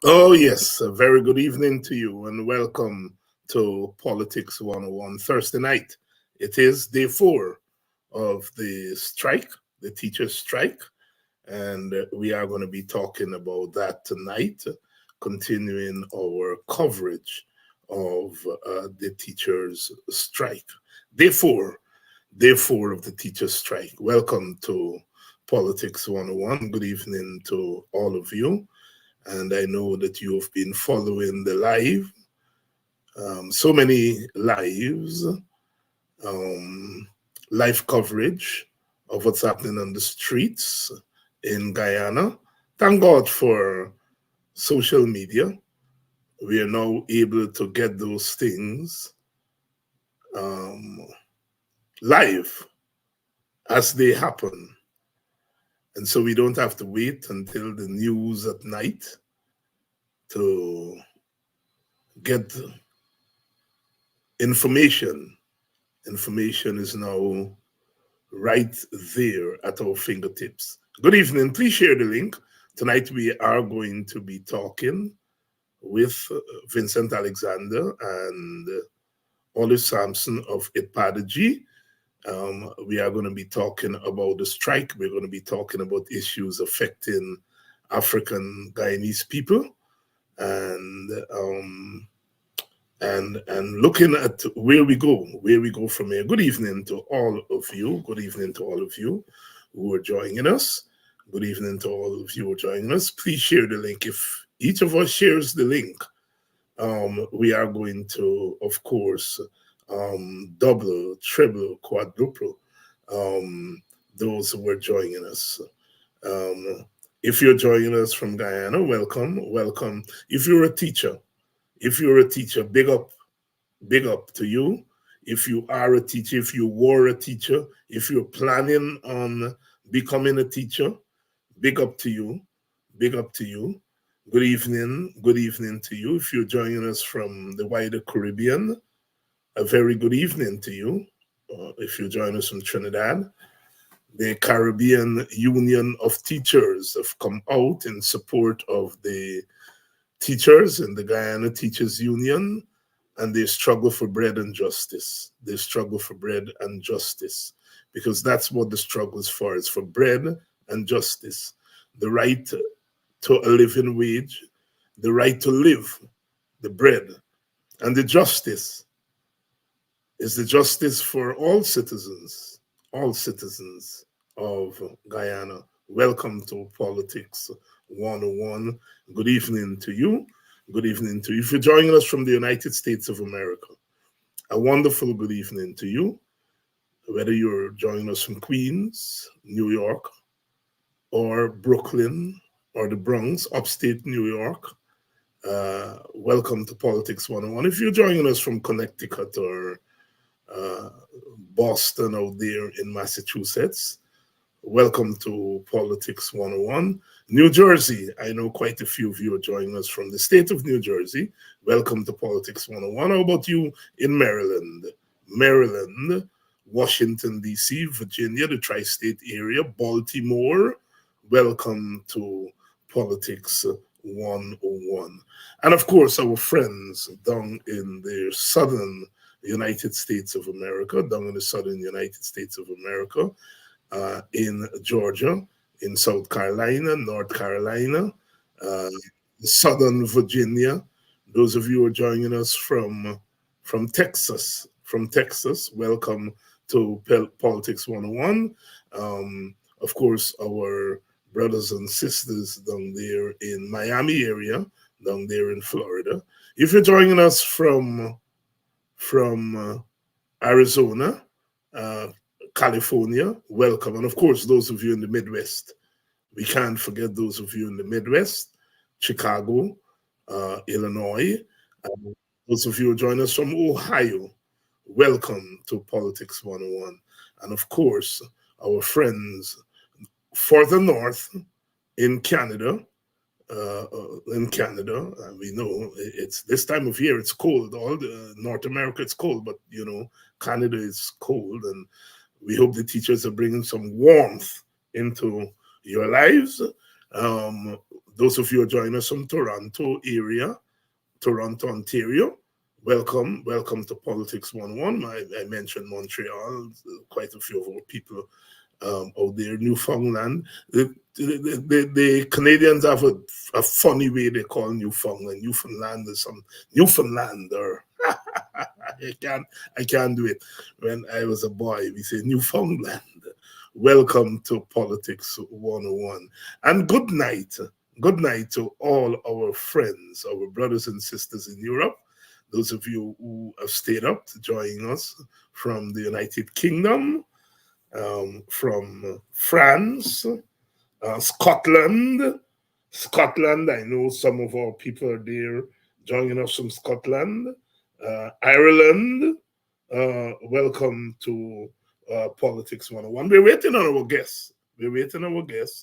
Oh, yes. A very good evening to you and welcome to Politics 101 Thursday night. It is day four of the strike, the teachers' strike, and we are going to be talking about that tonight, continuing our coverage of the teachers' strike. Day four, day four of the teachers' strike. Welcome to Politics 101. Good evening to all of you. And I know that you have been following the so many um, live coverage of what's happening on the streets in Guyana. Thank God for social media. We are now able to get those things um, live as they happen. And so we don't have to wait until the news at night to get information. Information is now right there at our fingertips. Good evening. Please share the link. Tonight we are going to be talking with Vincent Alexander and Olive Sampson of IPADG. We are going to be talking about the strike. We're going to be talking about issues affecting African Guyanese people and looking at where we go from here. Good evening to all of you. Good evening to all of you who are joining us. Good evening to all of you who are joining us. Please share the link. If each of us shares the link, we are going to, of course, double, triple, quadruple those who are joining us. If you're joining us from Guyana, welcome, welcome. If you're a teacher, big up to you. If you are a teacher, if you were a teacher, if you're planning on becoming a teacher, big up to you, big up to you. Good evening to you. If you're joining us from the wider Caribbean, a very good evening to you. If you're joining us from Trinidad, the Caribbean Union of Teachers have come out in support of the teachers in the Guyana Teachers Union, and they struggle for bread and justice. They struggle for bread and justice because that's what the struggle is for. It's for bread and justice, the right to a living wage, the right to live, the bread, and the justice is the justice for all citizens of Guyana. Welcome to Politics 101. Good evening to you. Good evening to you. If you're joining us from the United States of America, a wonderful good evening to you. Whether you're joining us from Queens, New York, or Brooklyn, or the Bronx, upstate New York, welcome to Politics 101. If you're joining us from Connecticut or uh, Boston out there in Massachusetts, welcome to Politics 101. New Jersey, I know quite a few of you are joining us from the state of New Jersey. Welcome to Politics 101. How about you in Maryland? Maryland, Washington, D.C., Virginia, the tri-state area, Baltimore. Welcome to Politics 101. And of course, our friends down in the southern United States of America, down in the southern United States of America, in Georgia, in South Carolina, North Carolina, uh, Southern Virginia. Those of you who are joining us from Texas, welcome to Politics 101. Of course, our brothers and sisters down there in Miami area, down there in Florida. If you're joining us from Arizona, uh, California, welcome. And of course, those of you in the Midwest, we can't forget those of you in the Midwest, Chicago, Illinois. Those of you who join us from Ohio, welcome to Politics 101. And of course, our friends further north in Canada, we know it's this time of year, it's cold. All the North America, it's cold, but Canada is cold, and we hope the teachers are bringing some warmth into your lives. Um, Those of you who are joining us from Toronto area, Toronto, Ontario, welcome to Politics 101. I mentioned Montreal, quite a few of our people out there, Newfoundland. The Canadians have a funny way they call Newfoundland. Newfoundland is some Newfoundlander. I can't do it. When I was a boy, we say Newfoundland. Welcome to Politics 101. And good night. Good night to all our friends, our brothers and sisters in Europe, those of you who have stayed up to join us from the United Kingdom, from France, Scotland. I know some of our people are there joining us from Scotland, Ireland. Welcome to Politics 101. We're waiting on our guests. We're waiting on our guests.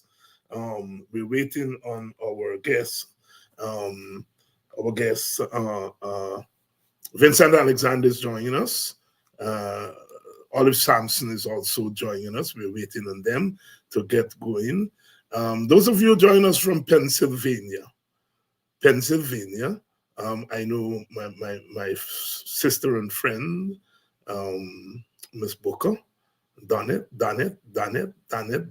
Vincent Alexander is joining us. Olive Sampson is also joining us. We're waiting on them to get going. Those of you joining us from Pennsylvania, I know my sister and friend, Miss Booker, Donnet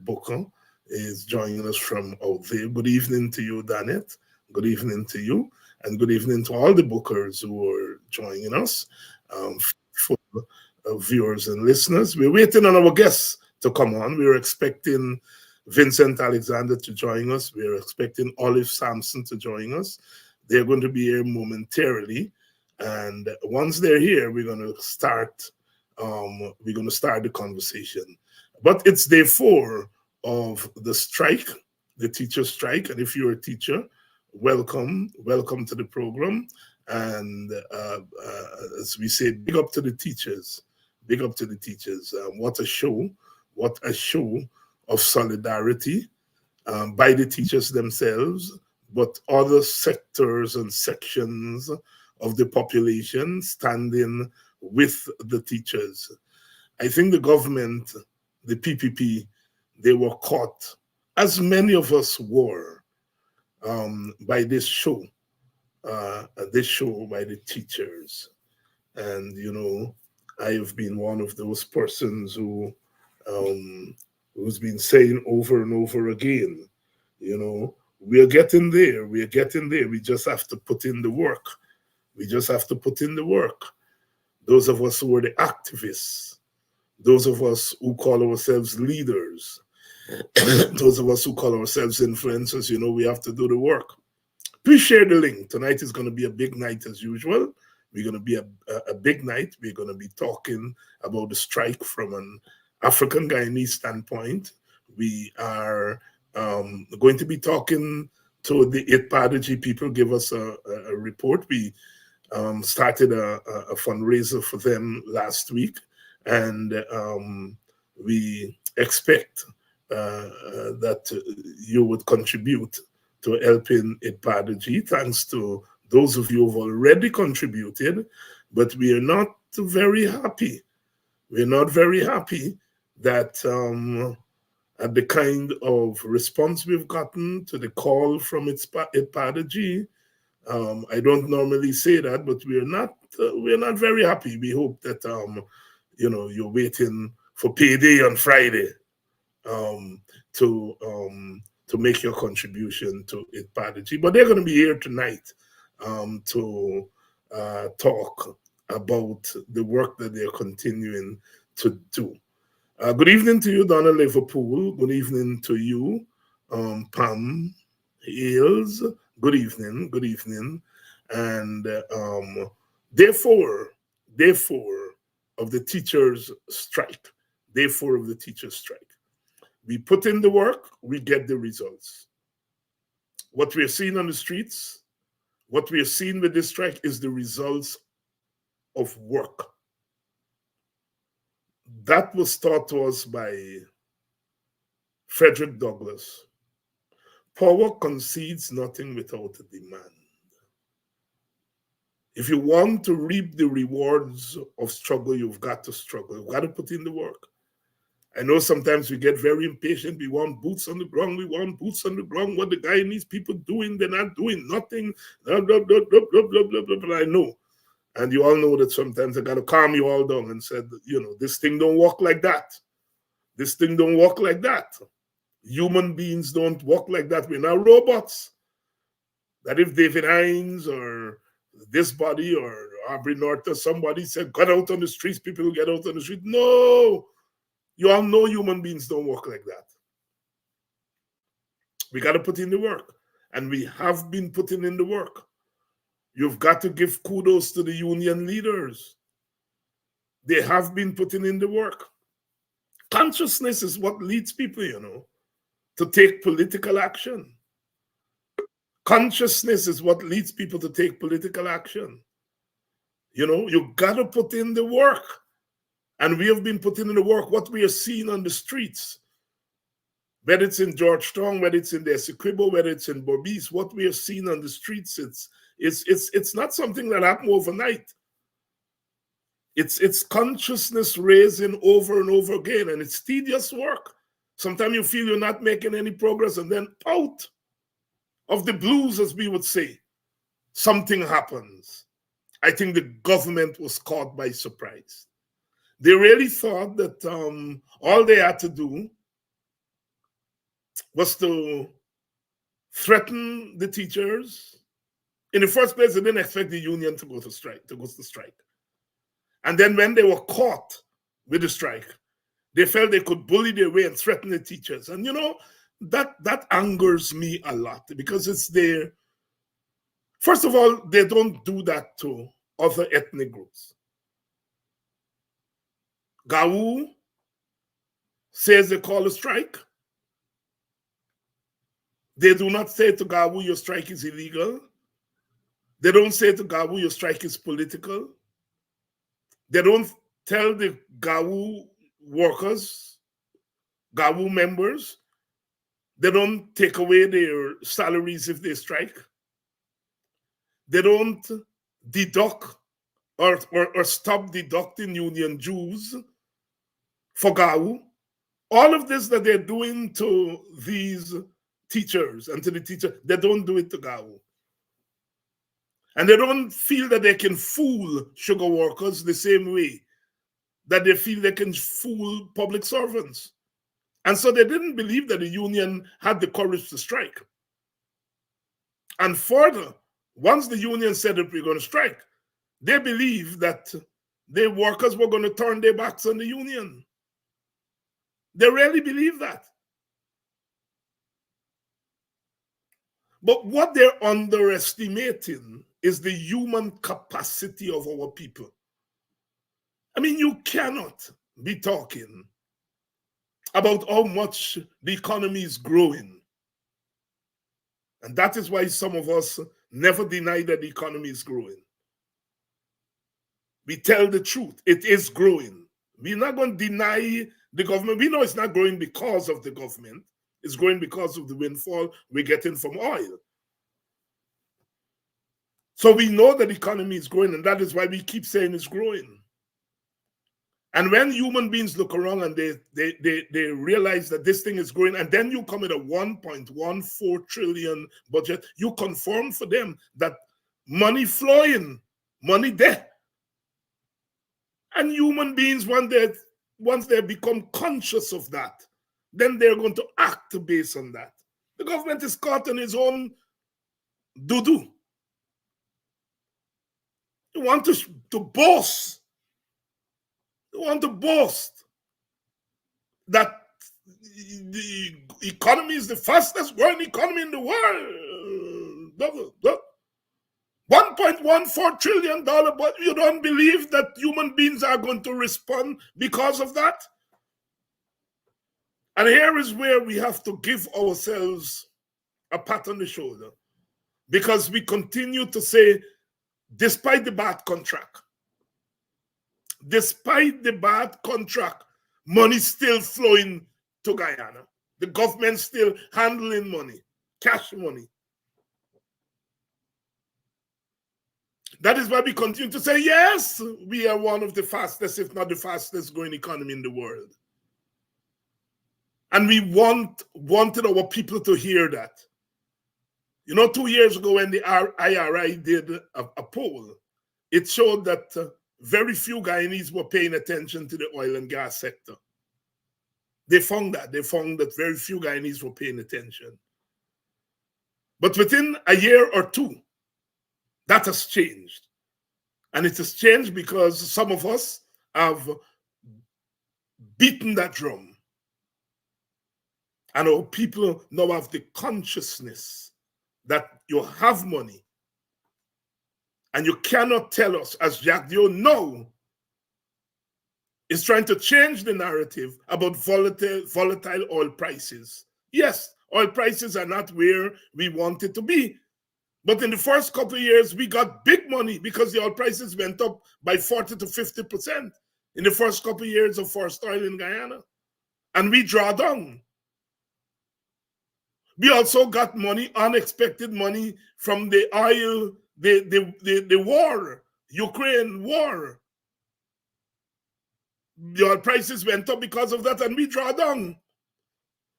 Booker, is joining us from out there. Good evening to you, Donnet. Good evening to you, and good evening to all the bookers who are joining us, for viewers and listeners. We're waiting on our guests to come on. We're expecting Vincent Alexander to join us. We're expecting Olive Sampson to join us. They're going to be here momentarily, and once they're here, we're going to start the conversation. But it's day 4 of the strike, the teacher strike, and if you're a teacher, welcome to the program. And as we say, big up to the teachers. What a show of solidarity by the teachers themselves, but other sectors and sections of the population standing with the teachers. I think the government, the PPP, they were caught, as many of us were, by this show by the teachers. And, you know, I have been one of those persons who's been saying over and over again, you know, we are getting there. We just have to put in the work. Those of us who are the activists, those of us who call ourselves leaders, those of us who call ourselves influencers, you know, we have to do the work. Please share the link. Tonight is going to be a big night as usual. We're going to be a big night. We're going to be talking about the strike from an African Guyanese standpoint. We are going to be talking to the ITPADG people, give us a report. We started a fundraiser for them last week, and we expect that you would contribute to helping ITPADG. Thanks to those of you who have already contributed, but we are not very happy. We're not very happy that at the kind of response we've gotten to the call from ITPADG. I don't normally say that, but we're not very happy. We hope that you know, you're waiting for payday on Friday to make your contribution to ITPADG. But they're going to be here tonight to talk about the work that they're continuing to do. Good evening to you, Donna Liverpool. Good evening to you, Pam Hales. Good evening. And day 4 of the teachers' strike. Day 4 of the teachers' strike. We put in the work, we get the results. What we are seeing on the streets, what we are seeing with this strike is the results of work. That was taught to us by Frederick Douglass. Power concedes nothing without a demand. If you want to reap the rewards of struggle, you've got to struggle. You've got to put in the work. I know sometimes we get very impatient. We want boots on the ground. We want boots on the ground. What the guy needs people doing, they're not doing nothing. Blah, blah, blah, blah, blah, blah, blah, blah, blah. I know. And you all know that sometimes I got to calm you all down and said, you know, this thing don't work like that. This thing don't work like that. Human beings don't work like that. We're not robots. That if David Hines or this body or Aubrey North or somebody said, get out on the streets, people will get out on the street. No. You all know human beings don't work like that. We got to put in the work. And we have been putting in the work. You've got to give kudos to the union leaders. They have been putting in the work. Consciousness is what leads people, you know, to take political action. Consciousness is what leads people to take political action. You know, you got to put in the work. And we have been putting in the work. What we are seeing on the streets, whether it's in Georgetown, whether it's in the Essequibo, whether it's in Berbice, what we are seeing on the streets, it's not something that happened overnight. It's consciousness raising over and over again, and it's tedious work. Sometimes you feel you're not making any progress, and then out of the blues, as we would say, something happens. I think the government was caught by surprise. They really thought that all they had to do was to threaten the teachers. In the first place, they didn't expect the union to go to strike. And then when they were caught with the strike, they felt they could bully their way and threaten the teachers. And you know, that angers me a lot because it's their, first of all, they don't do that to other ethnic groups. Gawu says they call a strike. They do not say to Gawu, your strike is illegal. They don't say to Gawu, your strike is political. They don't tell the Gawu workers, Gawu members, they don't take away their salaries if they strike. They don't deduct or stop deducting union dues for Gawu. All of this that they're doing to these teachers and to the teacher, they don't do it to Gawu. And they don't feel that they can fool sugar workers the same way that they feel they can fool public servants. And so they didn't believe that the union had the courage to strike. And further, once the union said that we're going to strike, they believed that the workers were going to turn their backs on the union. They really believe that. But what they're underestimating is the human capacity of our people. I mean, you cannot be talking about how much the economy is growing. And that is why some of us never deny that the economy is growing. We tell the truth. It is growing. We're not going to deny the government. We know it's not growing because of the government. It's growing because of the windfall we're getting from oil. So we know that the economy is growing, and that is why we keep saying it's growing. And when human beings look around and they realize that this thing is growing, and then you come with a 1.14 trillion budget, you confirm for them that money flowing, money there. And human beings, once they become conscious of that, then they're going to act based on that. The government is caught in its own doo-doo. You want to boast. You want to boast that the economy is the fastest growing economy in the world. $1.14 trillion, but you don't believe that human beings are going to respond because of that? And here is where we have to give ourselves a pat on the shoulder, because we continue to say, despite the bad contract, money still flowing to Guyana. The government still handling money, cash money. That is why we continue to say, yes, we are one of the fastest, if not the fastest growing economy in the world. And we wanted our people to hear that. You know, 2 years ago when the IRI did a poll, it showed that very few Guyanese were paying attention to the oil and gas sector. They found that very few Guyanese were paying attention. But within a year or two, that has changed. And it has changed because some of us have beaten that drum. And our people now have the consciousness that you have money. And you cannot tell us, as Jack Dio now is trying to change the narrative about volatile oil prices. Yes, oil prices are not where we want it to be. But in the first couple of years, we got big money because the oil prices went up by 40 to 50% in the first couple of years of forest oil in Guyana. And we draw down. We also got money, unexpected money from the oil, the war, Ukraine war. The oil prices went up because of that, and we draw down.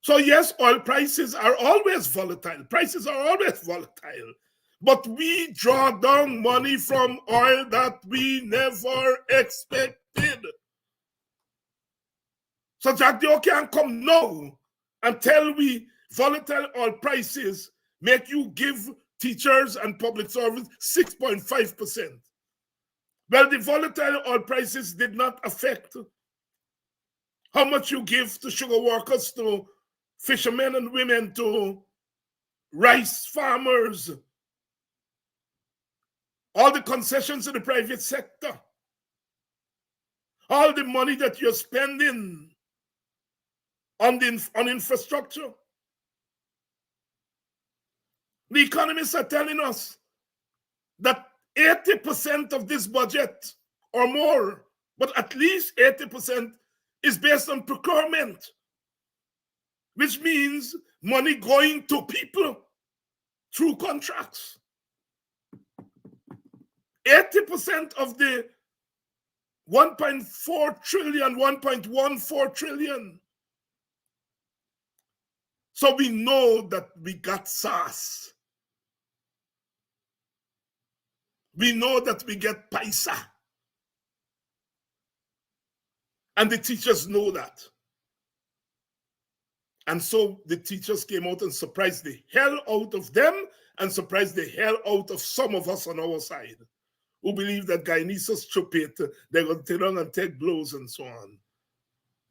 So yes, oil prices are always volatile. Prices are always volatile. But we draw down money from oil that we never expected. So Jack Dio can't come now and tell we volatile oil prices make you give teachers and public servants 6.5%. Well, the volatile oil prices did not affect how much you give to sugar workers, to fishermen and women, to rice farmers, all the concessions in the private sector, all the money that you're spending on infrastructure. The economists are telling us that 80% of this budget or more, but at least 80% is based on procurement, which means money going to people through contracts. 80% of the 1.4 trillion, 1.14 trillion. So we know that we got SARS. We know that we get paisa. And the teachers know that. And so the teachers came out and surprised the hell out of them and surprised the hell out of some of us on our side who believe that Guyanese are stupid, they're going to turn around and take blows and so on.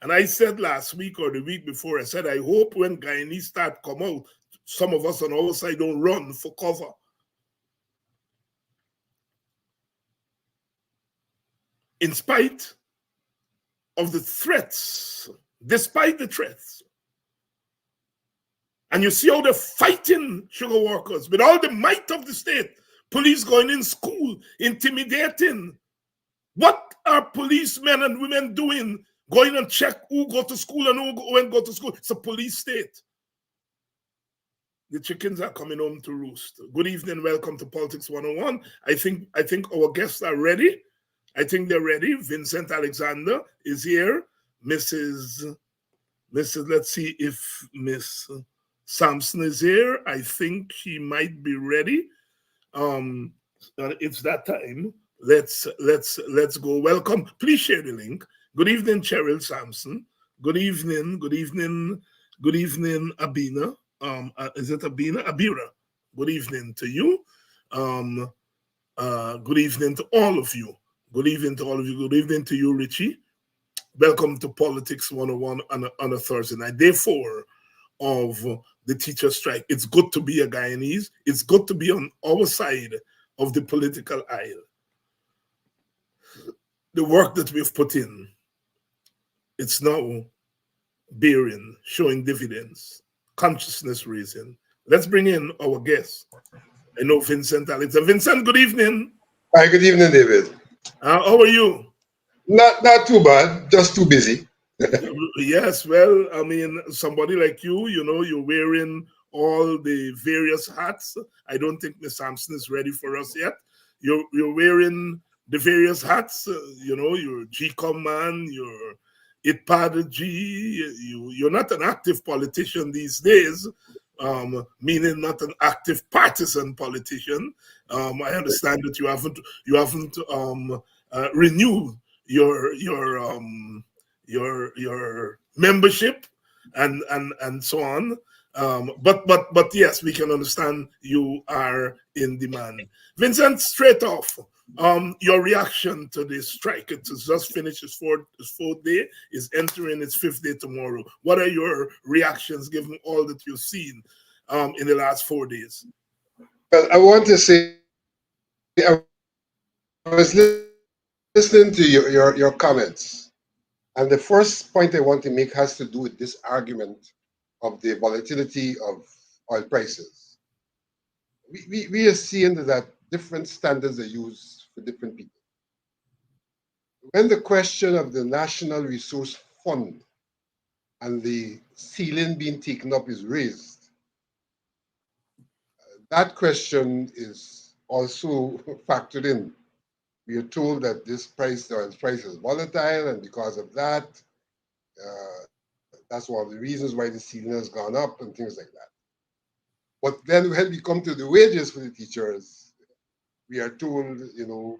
And I said last week or the week before, I said, I hope when Guyanese start come out, some of us on our side don't run for cover. In spite of the threats, despite the threats. And you see how they're fighting sugar workers with all the might of the state. Police going in school, intimidating. What are policemen and women doing? Going and check who go to school and who won't go to school. It's a police state. The chickens are coming home to roost. Good evening, welcome to Politics 101. I think our guests are ready. I think they're ready. Vincent Alexander is here. Mrs. Let's see if Miss Sampson is here. I think she might be ready. It's that time. Let's go. Welcome. Please share the link. Good evening, Cheryl Sampson. Good evening, Abina. Is it Abina? Abira. Good evening to you. Good evening to all of you. Good evening to all of you. Good evening to you, Richie. Welcome to Politics 101 on a Thursday night, day 4 of the teacher strike. It's good to be a Guyanese. It's good to be on our side of the political aisle. The work that we've put in, it's now showing dividends, consciousness raising. Let's bring in our guest. I know Vincent Alexander. Vincent, good evening. Hi, good evening, David. How are you? Not too bad, just too busy. Yes, well, I mean, somebody like you, you're wearing all the various hats. I don't think Miss Sampson is ready for us yet. You're wearing the various hats, you're GCOM man, it part of G. You're not an active politician these days, meaning not an active partisan politician. I understand that you haven't renewed your membership and so on. But yes, we can understand you are in demand. Vincent, straight off, your reaction to this strike. It has just finished its fourth day, is entering its fifth day tomorrow. What are your reactions given all that you've seen in the last 4 days? Well, I want to say I was listening to your comments, and the first point I want to make has to do with this argument of the volatility of oil prices. We are seeing that different standards are used for different people. When the question of the National Resource Fund and the ceiling being taken up is raised, that question is also factored in. We are told that the oil price is volatile, and because of that, that's one of the reasons why the ceiling has gone up and things like that. But then when we come to the wages for the teachers, we are told, no,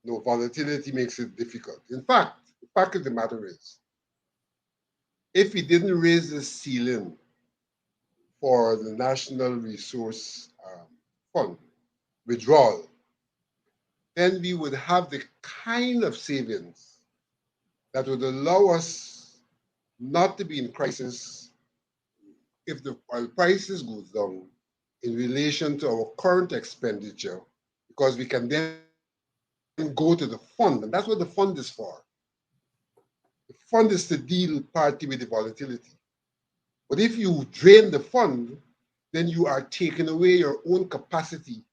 volatility makes it difficult. In fact, the fact of the matter is, if we didn't raise the ceiling for the National Resource Fund withdrawal, then we would have the kind of savings that would allow us not to be in crisis if the oil prices goes down in relation to our current expenditure, because we can then go to the fund, and that's what the fund is for. The fund is to deal partly with the volatility. But if you drain the fund, then you are taking away your own capacity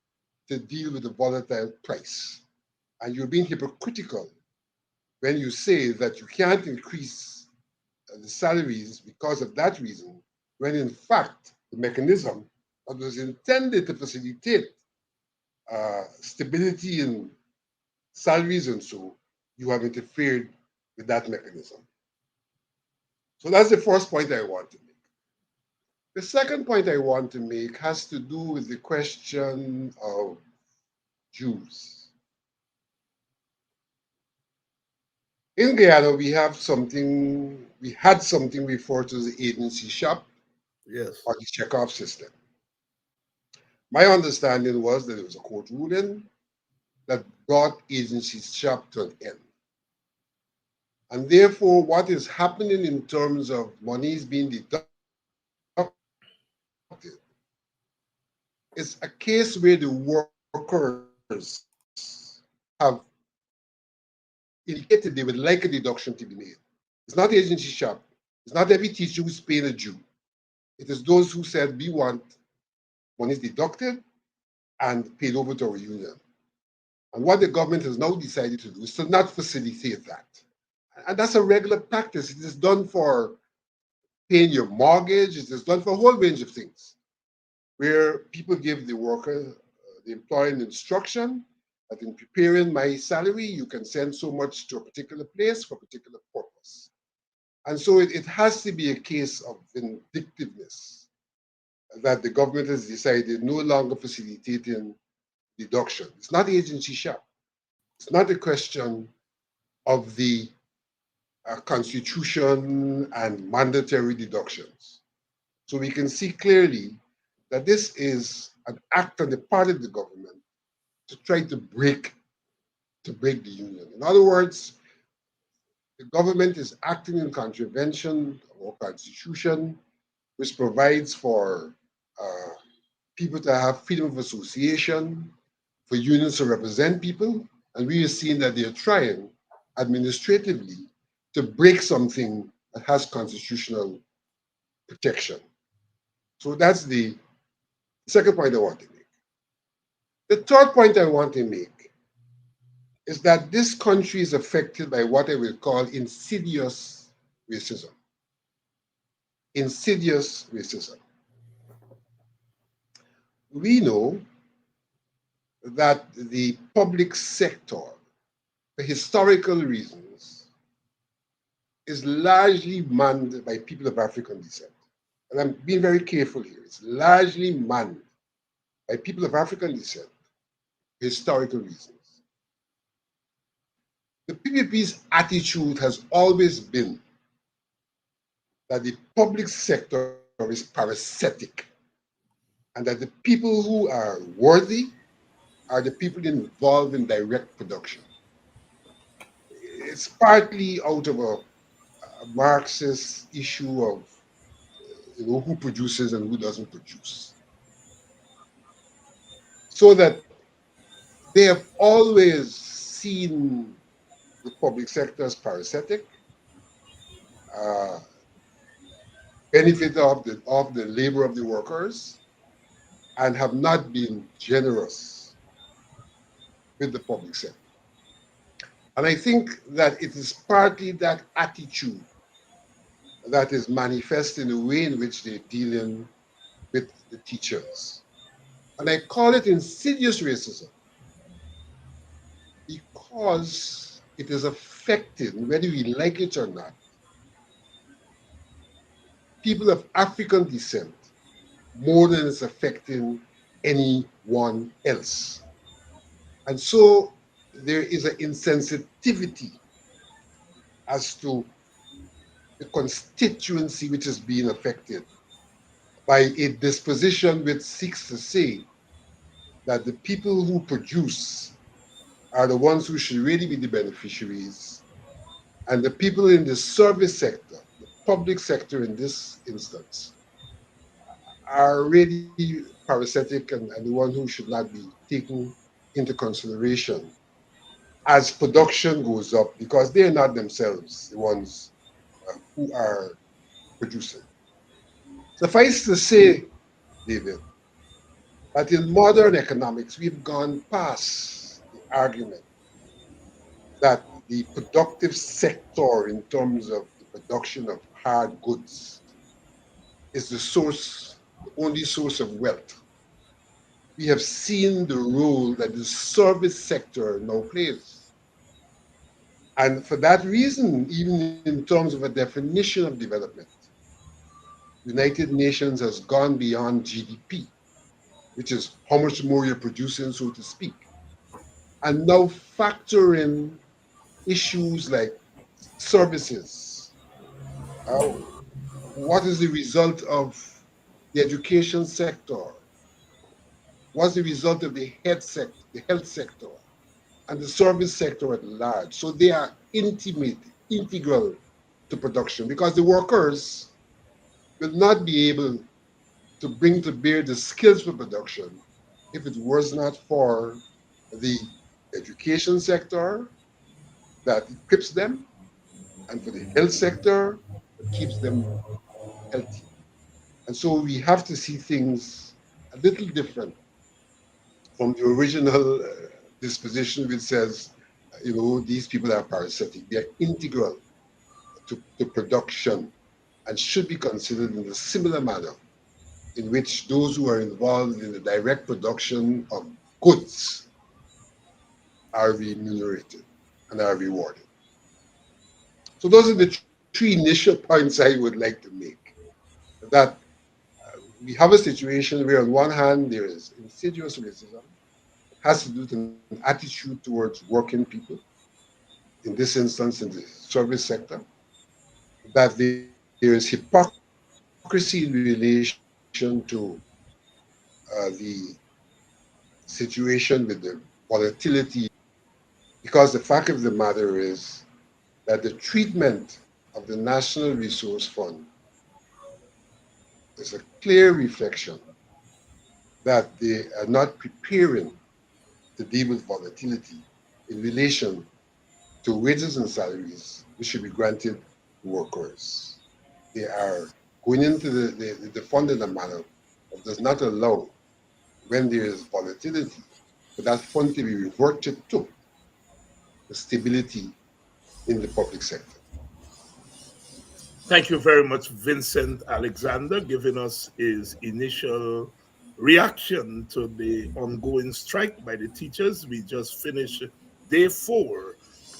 to deal with the volatile price. And you're being hypocritical when you say that you can't increase the salaries because of that reason, when in fact the mechanism that was intended to facilitate stability in salaries and so, you have interfered with that mechanism. So that's the first point I want to make. The second point I want to make has to do with the question of Jews. In Guyana, we had something referred to as the agency shop Yes. or the checkoff system. My understanding was that it was a court ruling that brought agency shop to an end. And therefore, what is happening in terms of monies being deducted is a case where the workers have indicated they would like a deduction to be made. It's not the agency shop. It's not every teacher who's paying a Jew. It is those who said we want monies deducted and paid over to our union. And what the government has now decided to do is to not facilitate that. And that's a regular practice. It is done for paying your mortgage. It is done for a whole range of things, where people give the worker, the employer, an instruction that in preparing my salary, you can send so much to a particular place for a particular purpose. And so it has to be a case of vindictiveness that the government has decided no longer facilitating deduction. It's not the agency shop. It's not a question of the constitution and mandatory deductions. So we can see clearly that this is an act on the part of the government to try to break the union. In other words, the government is acting in contravention of our constitution, which provides for people to have freedom of association, for unions to represent people, and we are seeing that they are trying administratively to break something that has constitutional protection. So that's the second point I want to make. The third point I want to make is that this country is affected by what I will call insidious racism. Insidious racism. We know that the public sector, for historical reasons, is largely manned by people of African descent. And I'm being very careful here. It's largely manned by people of African descent, historical reasons. The PPP's attitude has always been that the public sector is parasitic and that the people who are worthy are the people involved in direct production. It's partly out of a Marxist issue of who produces and who doesn't produce. So that they have always seen the public sector as parasitic, uh, benefit of the labor of the workers, and have not been generous with the public sector. And I think that it is partly that attitude that is manifest in the way in which they're dealing with the teachers. And I call it insidious racism because it is affecting, whether we like it or not, people of African descent more than it's affecting anyone else. And so there is an insensitivity as to the constituency which is being affected by a disposition which seeks to say that the people who produce are the ones who should really be the beneficiaries, and the people in the service sector, the public sector in this instance, are really parasitic and the one who should not be taken into consideration as production goes up because they're not themselves the ones who are producing. Suffice to say, David, that in modern economics, we've gone past the argument that the productive sector, in terms of the production of hard goods, is the source, the only source of wealth. We have seen the role that the service sector now plays. And for that reason, even in terms of a definition of development, United Nations has gone beyond GDP, which is how much more you're producing, so to speak, and now factor in issues like services. Uh, what is the result of the education sector? What's the result of the health sector, and the service sector at large? So they are integral to production because the workers will not be able to bring to bear the skills for production if it was not for the education sector that equips them and for the health sector that keeps them healthy. And so we have to see things a little different from the original disposition which says, these people are parasitic. They're integral to production and should be considered in a similar manner in which those who are involved in the direct production of goods are remunerated and are rewarded. So those are the three initial points I would like to make. That we have a situation where on one hand there is insidious racism. It has to do with an attitude towards working people, in this instance in the service sector, that there is hypocrisy in relation to the situation with the volatility, because the fact of the matter is that the treatment of the National Resource Fund is a clear reflection that they are not preparing to deal with volatility in relation to wages and salaries which should be granted to workers. They are going into the fund in a manner that does not allow, when there is volatility, for that fund to be reverted to the stability in the public sector. Thank you very much, Vincent Alexander, giving us his initial reaction to the ongoing strike by the teachers. We just finished day 4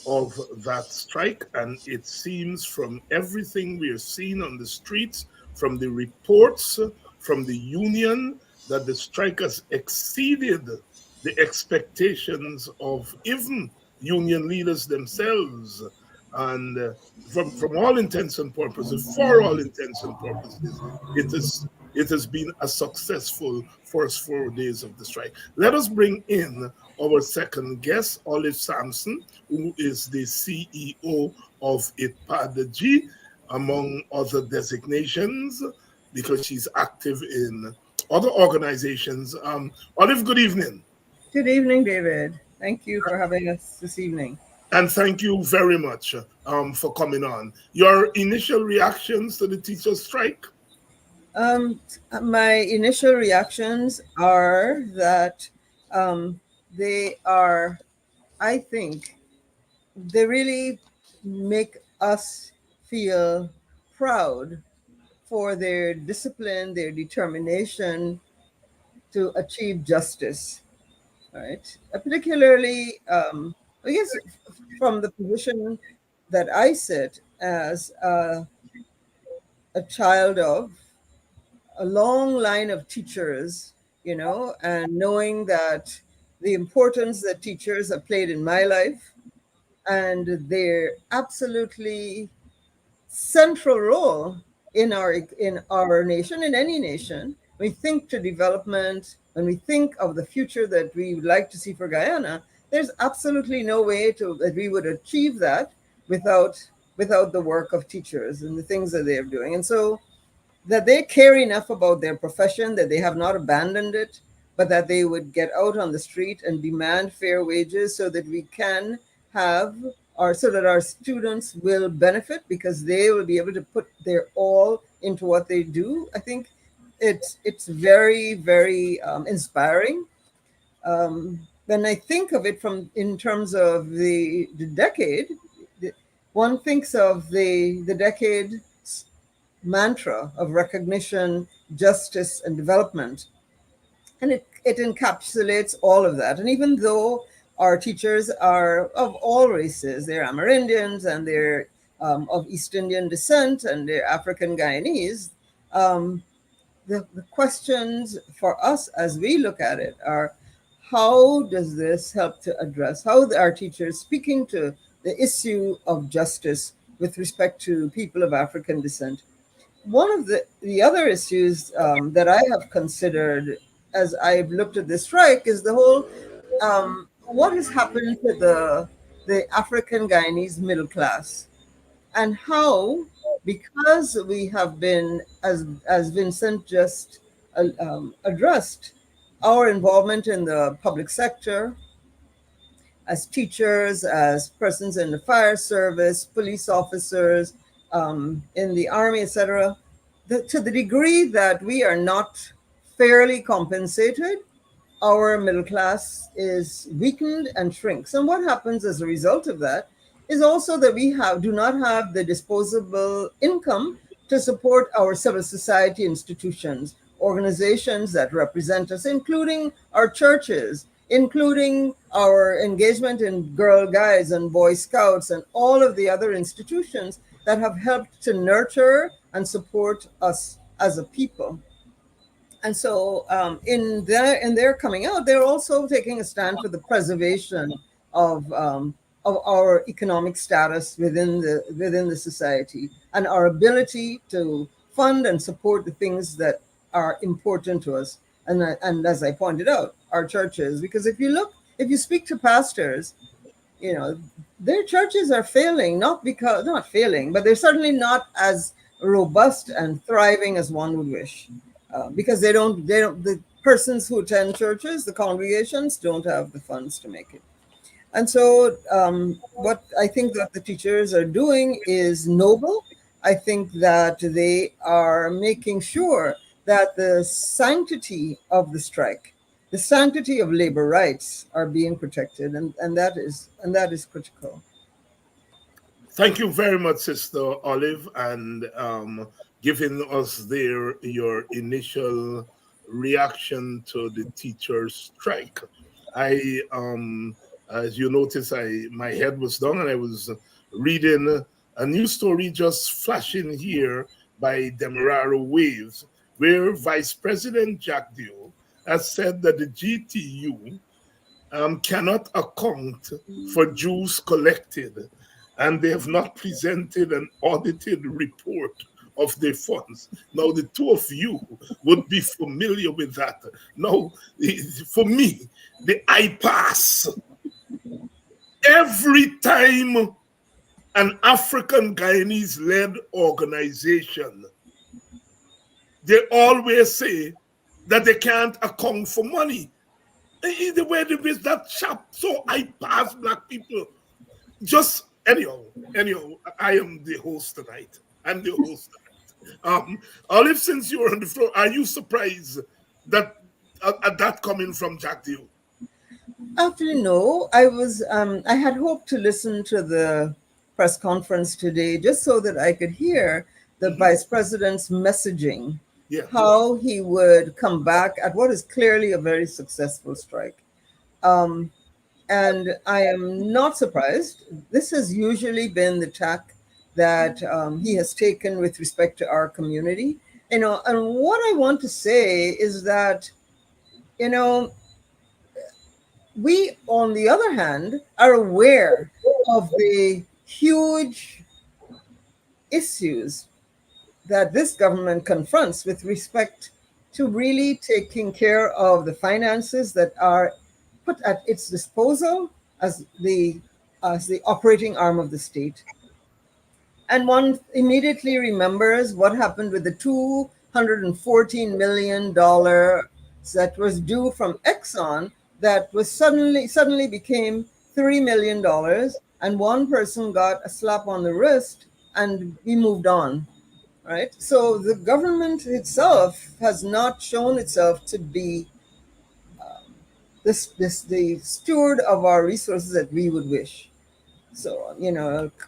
of that strike. And it seems from everything we are seeing on the streets, from the reports from the union, that the strike has exceeded the expectations of even union leaders themselves. And from all intents and purposes, for all intents and purposes, it is it has been a successful first 4 days of the strike. Let us bring in our second guest, Olive Sampson, who is the CEO of IPADG, among other designations, because she's active in other organizations. Olive, good evening. Good evening, David. Thank you for having us this evening. And thank you very much for coming on. Your initial reactions to the teacher strike? Um, my initial reactions are that they are, I think, they really make us feel proud for their discipline, their determination to achieve justice, right? Particularly, I guess, from the position that I sit as a child of a long line of teachers, and knowing that the importance that teachers have played in my life and their absolutely central role in our nation, in any nation. When we think to development, when we think of the future that we would like to see for Guyana, there's absolutely no way that we would achieve that without the work of teachers and the things that they're doing. And so that they care enough about their profession that they have not abandoned it, but that they would get out on the street and demand fair wages so that we can have so that our students will benefit because they will be able to put their all into what they do. I think it's very, very inspiring. When I think of it from in terms of the decade, one thinks of the decade mantra of recognition, justice, and development. And it encapsulates all of that. And even though our teachers are of all races, they're Amerindians and they're of East Indian descent and they're African Guyanese, um, the questions for us as we look at it are, how does this help to address how are teachers speaking to the issue of justice with respect to people of African descent? One of the other issues that I have considered as I've looked at this strike is the whole what has happened to the African Guyanese middle class, and how, because we have been, as Vincent just addressed, our involvement in the public sector as teachers, as persons in the fire service, police officers, in the army, etc., to the degree that we are not fairly compensated, our middle class is weakened and shrinks. And what happens as a result of that is also that we do not have the disposable income to support our civil society institutions, organizations that represent us, including our churches, including our engagement in Girl Guides and Boy Scouts and all of the other institutions that have helped to nurture and support us as a people. And so in their coming out, they're also taking a stand for the preservation of our economic status within the society and our ability to fund and support the things that are important to us. And as I pointed out, our churches, because if you speak to pastors, their churches are failing, not failing, but they're certainly not as robust and thriving as one would wish, because the persons who attend churches, the congregations, don't have the funds to make it. And so, what I think that the teachers are doing is noble. I think that they are making sure that the sanctity of the strike, the sanctity of labor rights, are being protected, and that is critical. Thank you very much, Sister Olive, and giving us your initial reaction to the teacher strike. I As you notice, my head was down and I was reading a news story just flashing here by Demerara Waves, where Vice President Jack Dew has said that the GTU cannot account for dues collected, and they have not presented an audited report of their funds. Now, the two of you would be familiar with that. Now, for me, the IPAS, every time an African Guyanese led organization, they always say that they can't account for money. The way that chap, so I pass black people. Just anyhow, I am the host tonight. I'm the host tonight. Olive, since you're on the floor, are you surprised that at that coming from Jack Dew? Actually, no. I had hoped to listen to the press conference today just so that I could hear the vice president's messaging, Yeah. how he would come back at what is clearly a very successful strike. And I am not surprised. This has usually been the tack that he has taken with respect to our community. And what I want to say is that, you know, we, on the other hand, are aware of the huge issues that this government confronts with respect to really taking care of the finances that are put at its disposal as the operating arm of the state. And one immediately remembers what happened with the $214 million that was due from Exxon that was suddenly became $3 million, and one person got a slap on the wrist and we moved on. Right? So the government itself has not shown itself to be the steward of our resources that we would wish. So,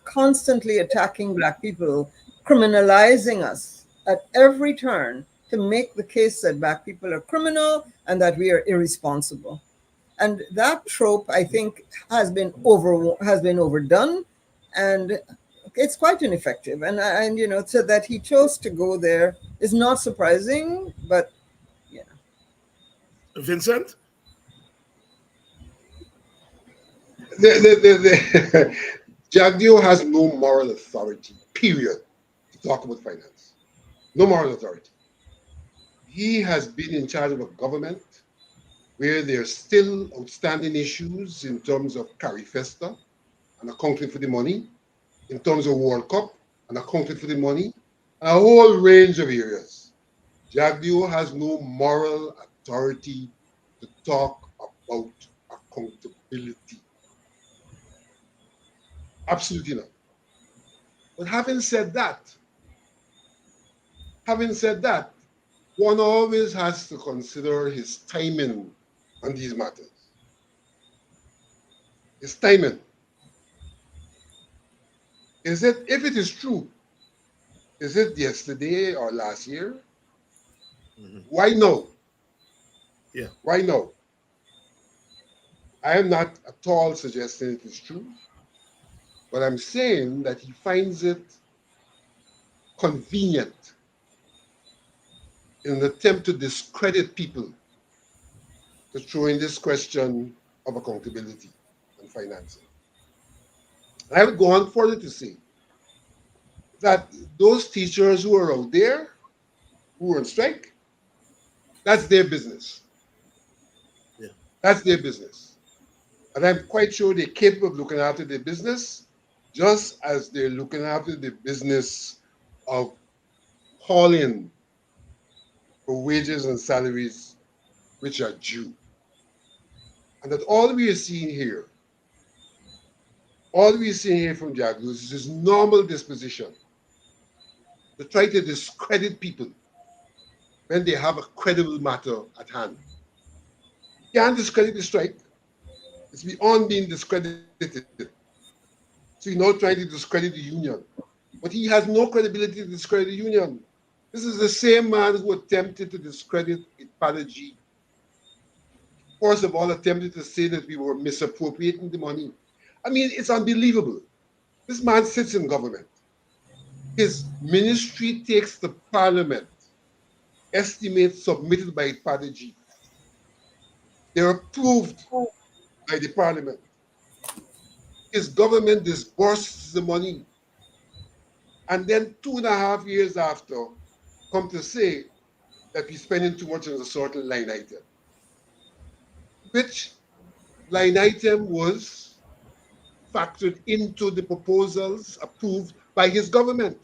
constantly attacking Black people, criminalizing us at every turn to make the case that Black people are criminal and that we are irresponsible. And that trope, I think, has been overdone, and it's quite ineffective. And so that he chose to go there is not surprising, but Vincent? Jagdeo has no moral authority, period, to talk about finance. No moral authority. He has been in charge of a government where there are still outstanding issues in terms of Carifesta and accounting for the money, in terms of World Cup and accounting for the money, and a whole range of areas. Jagdeo has no moral authority to talk about accountability. Absolutely not. But having said that, one always has to consider his timing on these matters. His timing. Is it, if it is true, is it yesterday or last year? Why no? Yeah. Why no? I am not at all suggesting it is true, but I'm saying that he finds it convenient in an attempt to discredit people to throw in this question of accountability and financing. I would go on further to say that those teachers who are out there, who are on strike, that's their business. Yeah. That's their business. And I'm quite sure they're capable of looking after their business, just as they're looking after the business of hauling for wages and salaries which are due. And that all we are seeing here, from Jagdeo is his normal disposition to try to discredit people when they have a credible matter at hand. You can't discredit the strike. It's beyond being discredited. So you're now trying to discredit the union. But he has no credibility to discredit the union. This is the same man who attempted to discredit Ipalaji first of all attempted to say that we were misappropriating the money. I mean, it's unbelievable. This man sits in government. His ministry takes the parliament estimates submitted by Padaji. They're approved by the parliament. His government disburses the money. And then 2.5 years after, come to say that we're spending too much on a certain line item. Which line item was factored into the proposals approved by his government.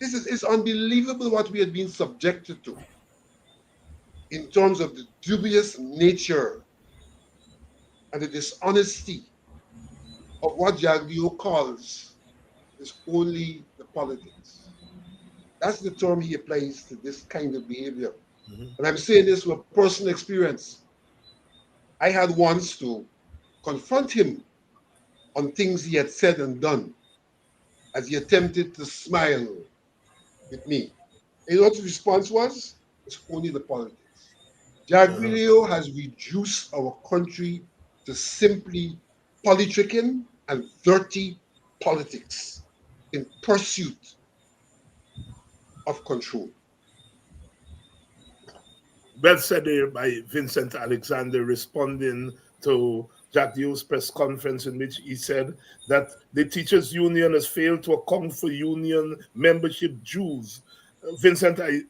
This is it's unbelievable what we had been subjected to in terms of the dubious nature and the dishonesty of what Jaglio calls is only the politics. That's the term he applies to this kind of behavior. And I'm saying this with personal experience. I had once to confront him on things he had said and done as he attempted to smile with me. And you know what his response was? It's only the politics. Jaglio has reduced our country to simply politicking and dirty politics in pursuit of control. Well said there by Vincent Alexander, responding to Jack Dew's press conference in which he said that the teachers union has failed to account for union membership dues. Vincent, I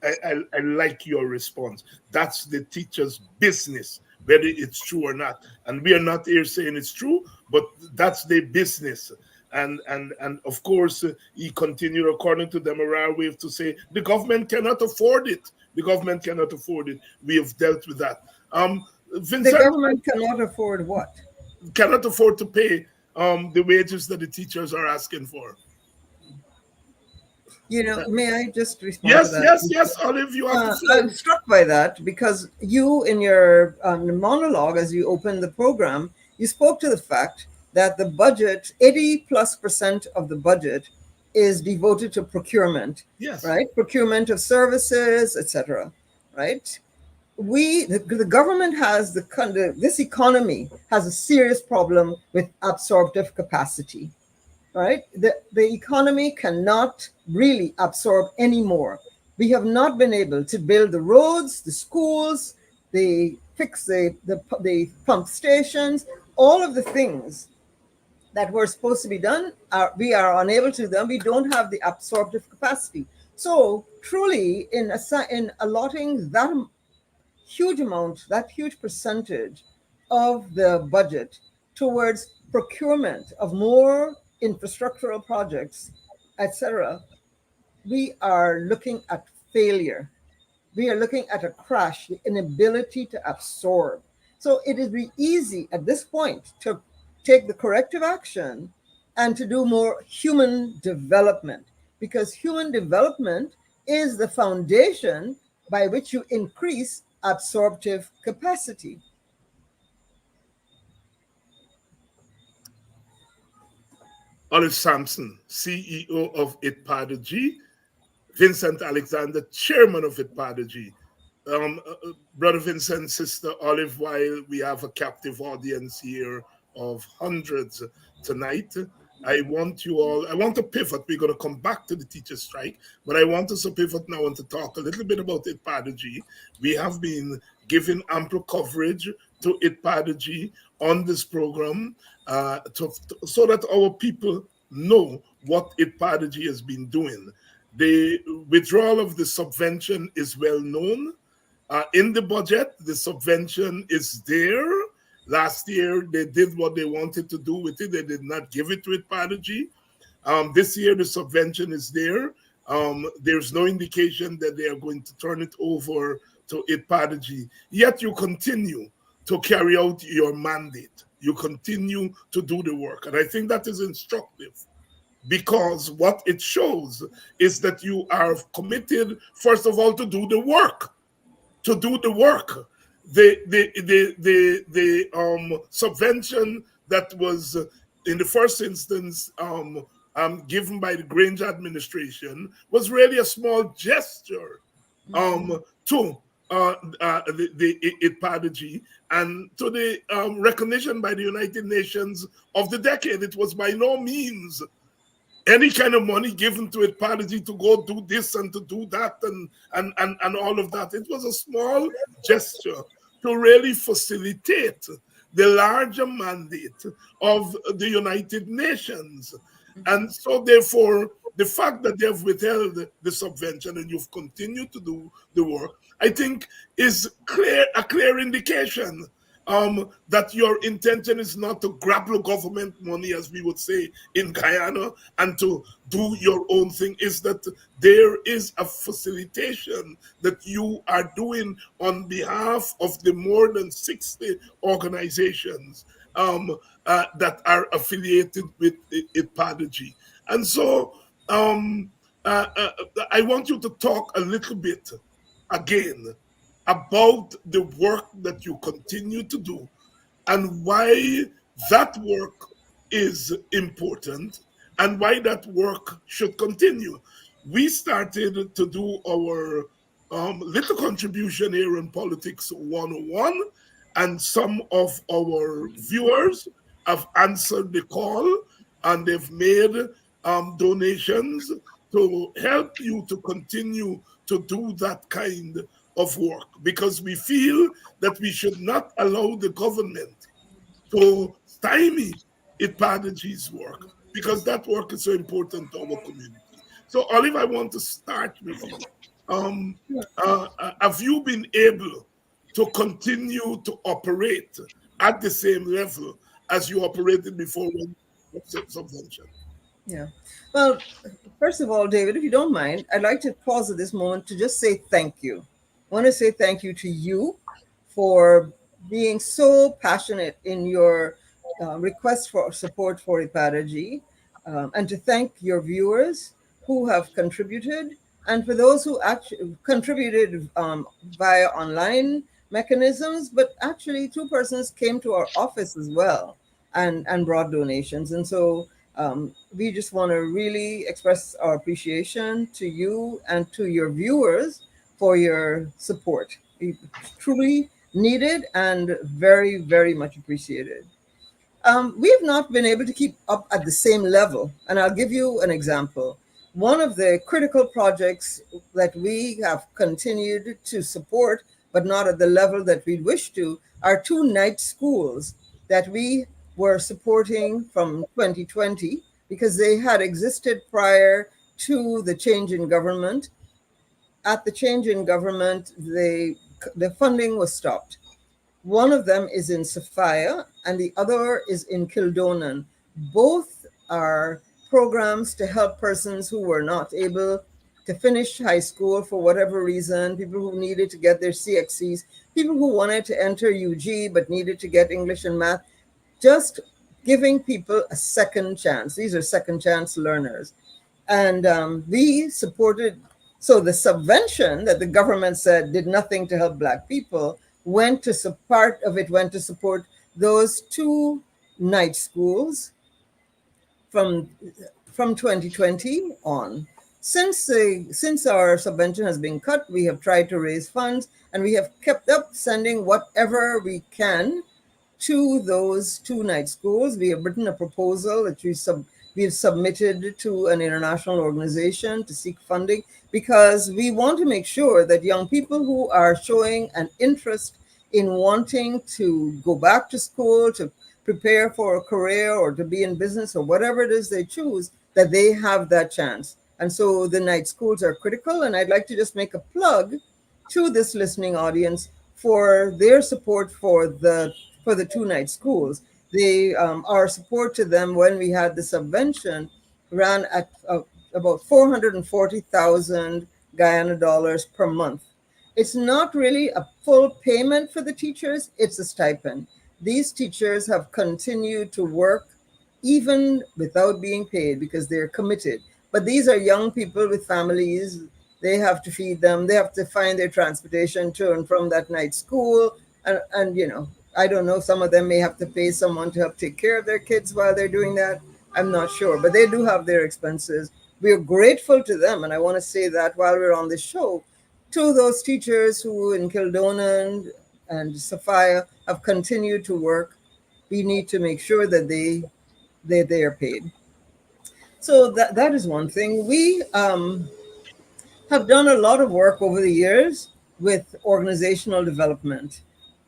like your response. That's the teacher's business, whether it's true or not. And we are not here saying it's true, but that's their business. And of course, he continued, according to Demerara Wave, to say the government cannot afford it. The government cannot afford it. We have dealt with that. Vincent, the government cannot afford what? Cannot afford to pay the wages that the teachers are asking for. You know, may I just respond to that? Yes, Olive, you have to say. I'm struck by that because you, in your monologue, as you opened the program, you spoke to the fact that the budget, 80+% of the budget is devoted to procurement. Yes. Right? Procurement of services, etc. Right? The government has this economy has a serious problem with absorptive capacity. Right? The economy cannot really absorb anymore. We have not been able to build the roads, the schools, fix the pump stations, all of the things that were supposed to be done, we are unable to do them. We don't have the absorptive capacity. So truly, in allotting that huge amount, that huge percentage of the budget towards procurement of more infrastructural projects, etc., we are looking at failure. We are looking at a crash, the inability to absorb. So it is really easy at this point to take the corrective action and to do more human development, because human development is the foundation by which you increase absorptive capacity. Olive Sampson, CEO of ITPADG, Vincent Alexander, chairman of ITPADG. Brother Vincent, Sister Olive, while we have a captive audience here of hundreds tonight, I want to pivot. We're going to come back to the teacher strike, but I want us to pivot now and to talk a little bit about ITPADG. We have been giving ample coverage to ITPADG on this program so that our people know what ITPADG has been doing. The withdrawal of the subvention is well known. In the budget, the subvention is there. Last year, they did what they wanted to do with it. They did not give it to ITPADG. This year, the subvention is there. There's no indication that they are going to turn it over to ITPADG. Yet you continue to carry out your mandate. You continue to do the work. And I think that is instructive, because what it shows is that you are committed, first of all, to do the work. To do the work. The subvention that was in the first instance given by the Grange administration was really a small gesture to the Ipadagy, and to the recognition by the United Nations of the decade. It was by no means any kind of money given to Ipadagy to go do this and to do that and all of that. It was a small gesture to really facilitate the larger mandate of the United Nations. And so, therefore, the fact that they've withheld the subvention and you've continued to do the work, I think, is a clear indication that your intention is not to grapple government money, as we would say in Guyana, and to do your own thing. Is that there is a facilitation that you are doing on behalf of the more than 60 organizations that are affiliated with Ipadagy. And so I want you to talk a little bit again about the work that you continue to do and why that work is important and why that work should continue. We started to do our little contribution here in Politics 101, and some of our viewers have answered the call and they've made donations to help you to continue to do that kind of work, because we feel that we should not allow the government to stymie Ipadagy's work, because that work is so important to our community. So, Olive, I want to start with you. Have you been able to continue to operate at the same level as you operated before when subvention? Yeah. Well, first of all, David, if you don't mind, I'd like to pause at this moment to just say thank you. I want to say thank you to you for being so passionate in your request for support for Ipadagy, and to thank your viewers who have contributed, and for those who actually contributed via online mechanisms, but actually two persons came to our office as well and brought donations. And so we just want to really express our appreciation to you and to your viewers for your support. It's truly needed and very, very much appreciated. We have not been able to keep up at the same level, and I'll give you an example. One of the critical projects that we have continued to support, but not at the level that we wish to, are two night schools that we were supporting from 2020 because they had existed prior to the change in government. At the change in government, the funding was stopped. One of them is in Sophia and the other is in Kildonan. Both are programs to help persons who were not able to finish high school for whatever reason, people who needed to get their CXCs, people who wanted to enter UG but needed to get English and math, just giving people a second chance. These are second chance learners. And we supported, so the subvention that the government said did nothing to help Black people part of it went to support those two night schools from 2020 on. Since our subvention has been cut, we have tried to raise funds, and we have kept up sending whatever we can to those two night schools. We have written a proposal that we have submitted to an international organization to seek funding, because we want to make sure that young people who are showing an interest in wanting to go back to school, to prepare for a career or to be in business or whatever it is they choose, that they have that chance. And so the night schools are critical. And I'd like to just make a plug to this listening audience for their support for the two night schools. Our support to them when we had the subvention ran at about 440,000 Guyana dollars per month. It's not really a full payment for the teachers, it's a stipend. These teachers have continued to work even without being paid because they're committed. But these are young people with families. They have to feed them. They have to find their transportation to and from that night school. And you know, I don't know, some of them may have to pay someone to help take care of their kids while they're doing that. I'm not sure, but they do have their expenses. We are grateful to them. And I want to say that while we're on the show, to those teachers who in Kildonan and Sophia have continued to work, we need to make sure that they are paid. So that is one thing. We have done a lot of work over the years with organizational development,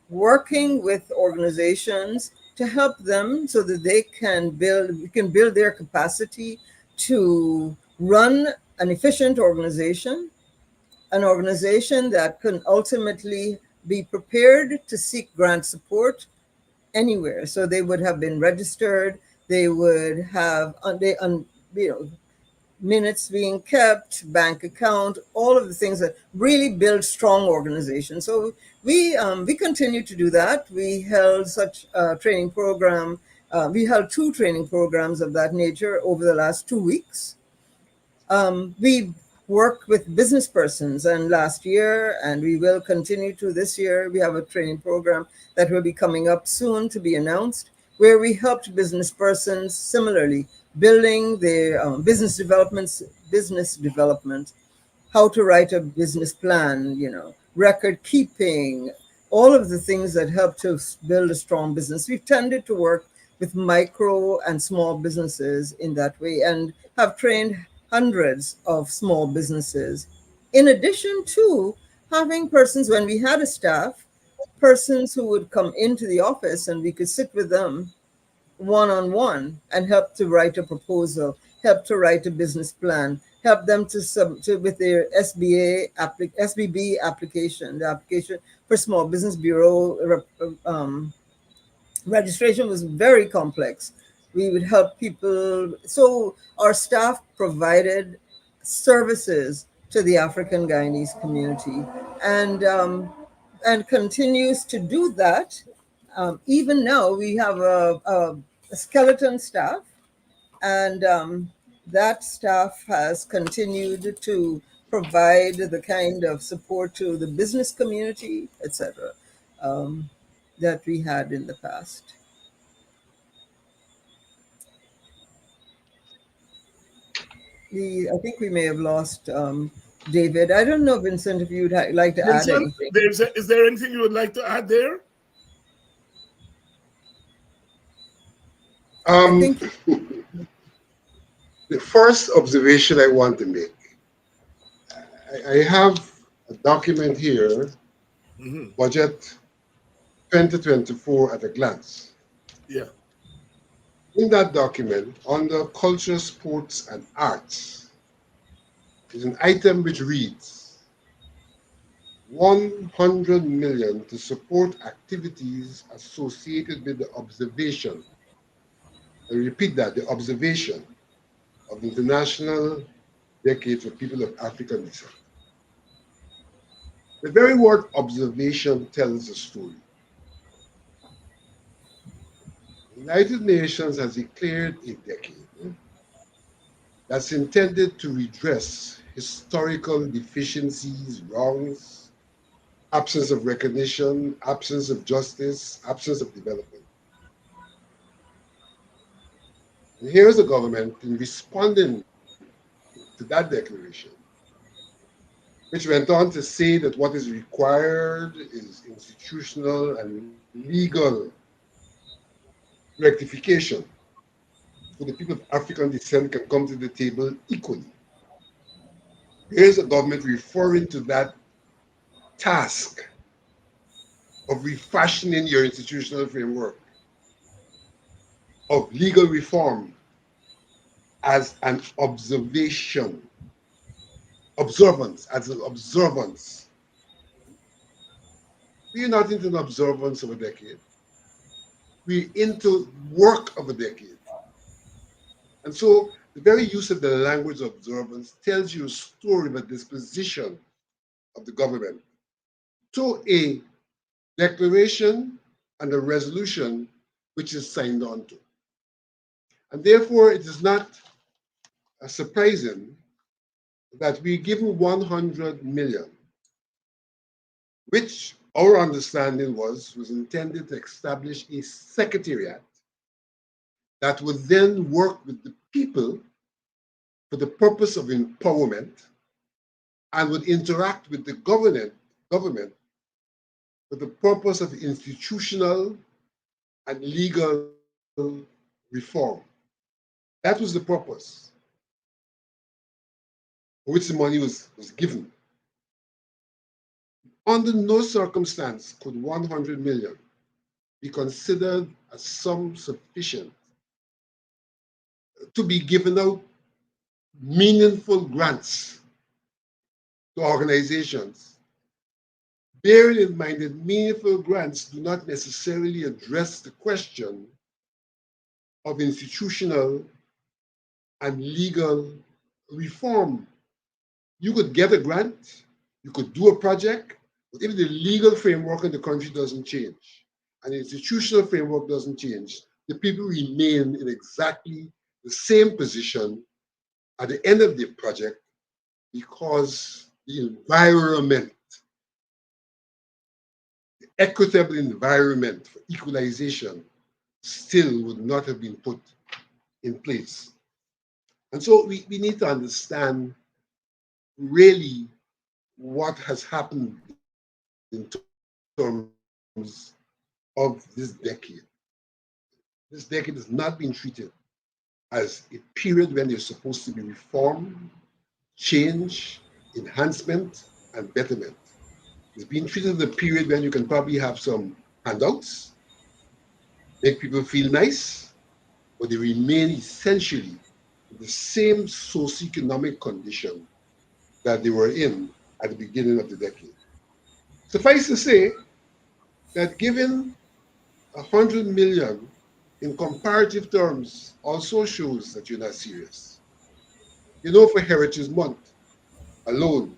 working with organizations to help them so that we can build their capacity to run an efficient organization, an organization that can ultimately be prepared to seek grant support anywhere. So they would have been registered, they would have you know, minutes being kept, bank account, all of the things that really build strong organizations. So we continue to do that. We held such a training program. We held two training programs of that nature over the last 2 weeks. We worked with business persons, and last year, and we will continue to this year, we have a training program that will be coming up soon to be announced, where we helped business persons similarly building their business development, how to write a business plan, record keeping, all of the things that help to build a strong business. We've tended to work with micro and small businesses in that way and have trained hundreds of small businesses. In addition to having persons, when we had a staff, persons who would come into the office and we could sit with them one-on-one and help to write a proposal, help to write a business plan, help them to with their SBB application, the application for Small Business Bureau registration was very complex. We would help people. So our staff provided services to the African Guyanese community, and continues to do that. Even now, we have a skeleton staff, and that staff has continued to provide the kind of support to the business community, etc., that we had in the past. I think we may have lost David. I don't know, Vincent, if you'd like to add Vincent, anything. is there anything you would like to add there? I Um, think the first observation I want to make, I have a document here, Hmm. Budget 2024 at a glance. Yeah. In that document, under culture, sports, and arts, is an item which reads 100 million to support activities associated with the observation. I repeat that, the observation of the International Decade for People of African Descent. The very word observation tells a story. The United Nations has declared a decade that's intended to redress historical deficiencies, wrongs, absence of recognition, absence of justice, absence of development. And here's the government in responding to that declaration, which went on to say that what is required is institutional and legal rectification so the people of African descent can come to the table equally. Here's the government referring to that task of refashioning your institutional framework, of legal reform as an observation, observance, as an observance. We're not into an observance of a decade. We're into work of a decade. And so the very use of the language of observance tells you a story of a disposition of the government to a declaration and a resolution which is signed on to. And therefore, it is not surprising that we given 100 million, which our understanding was intended to establish a secretariat that would then work with the people for the purpose of empowerment and would interact with the government for the purpose of institutional and legal reform. That was the purpose for which the money was given. Under no circumstance could 100 million be considered a sum sufficient to be given out meaningful grants to organizations. Bearing in mind that meaningful grants do not necessarily address the question of institutional and legal reform. You could get a grant, you could do a project, but if the legal framework in the country doesn't change and the institutional framework doesn't change, the people remain in exactly the same position at the end of the project because the environment, the equitable environment for equalization still would not have been put in place. And so we need to understand really what has happened in terms of this decade. This decade has not been treated as a period when there's supposed to be reform, change, enhancement, and betterment. It's been treated as a period when you can probably have some handouts, make people feel nice, but they remain essentially in the same socioeconomic condition that they were in at the beginning of the decade. Suffice to say that given 100 million in comparative terms also shows that you're not serious. You know, for Heritage Month alone,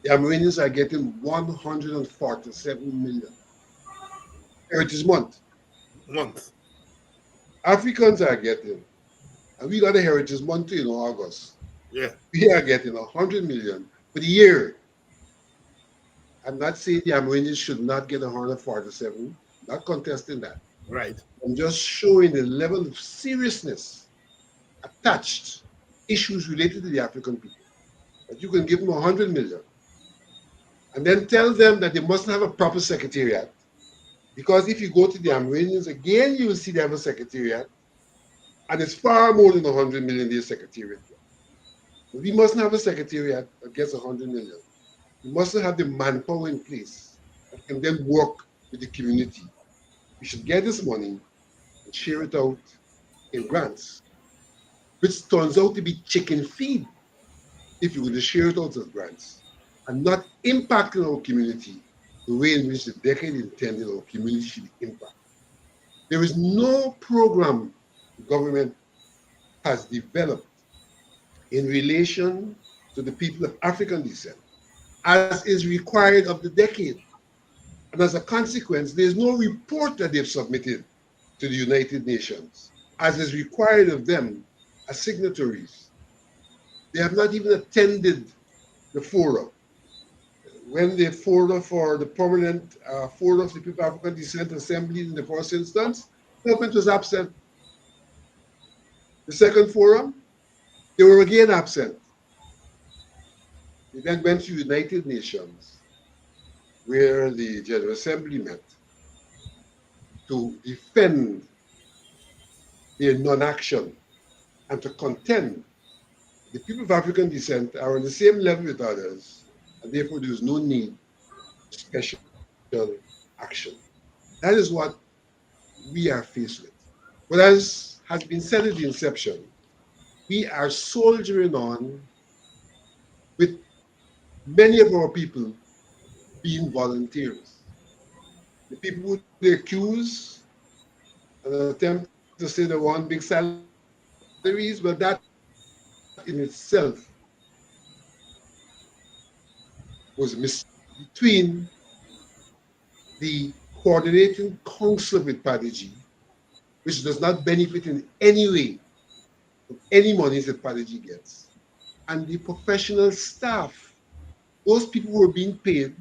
the Amerindians are getting 147 million. Heritage Month. Month. Africans are getting, and we got a Heritage Month too in August. Yeah. We are getting 100 million for the year. I'm not saying the Amerindians should not get 147, not contesting that. Right. I'm just showing the level of seriousness attached issues related to the African people. That you can give them 100 million and then tell them that they must have a proper secretariat. Because if you go to the Amerindians again, you will see they have a secretariat, and it's far more than 100 million their secretariat. But we mustn't have a secretariat that gets 100 million. We mustn't have the manpower in place that can then work with the community. We should get this money and share it out in grants, which turns out to be chicken feed if you were to share it out as grants and not impacting our community the way in which the decade intended our community should be impacted. There is no program the government has developed in relation to the people of African descent, as is required of the decade. And as a consequence, there's no report that they've submitted to the United Nations, as is required of them as signatories. They have not even attended the forum. When the forum for the permanent forum of the people of African descent assembly in the first instance, government was absent. The second forum, they were again absent. They then went to the United Nations, where the General Assembly met to defend their non-action and to contend the people of African descent are on the same level with others, and therefore there is no need for special action. That is what we are faced with. But as has been said at the inception, we are soldiering on with many of our people being volunteers. The people who they accuse and attempt to say they want big salaries, well, that in itself was a mystery. Between the coordinating council with Prodigy, which does not benefit in any way from any monies that Prodigy gets, and the professional staff, those people who are being paid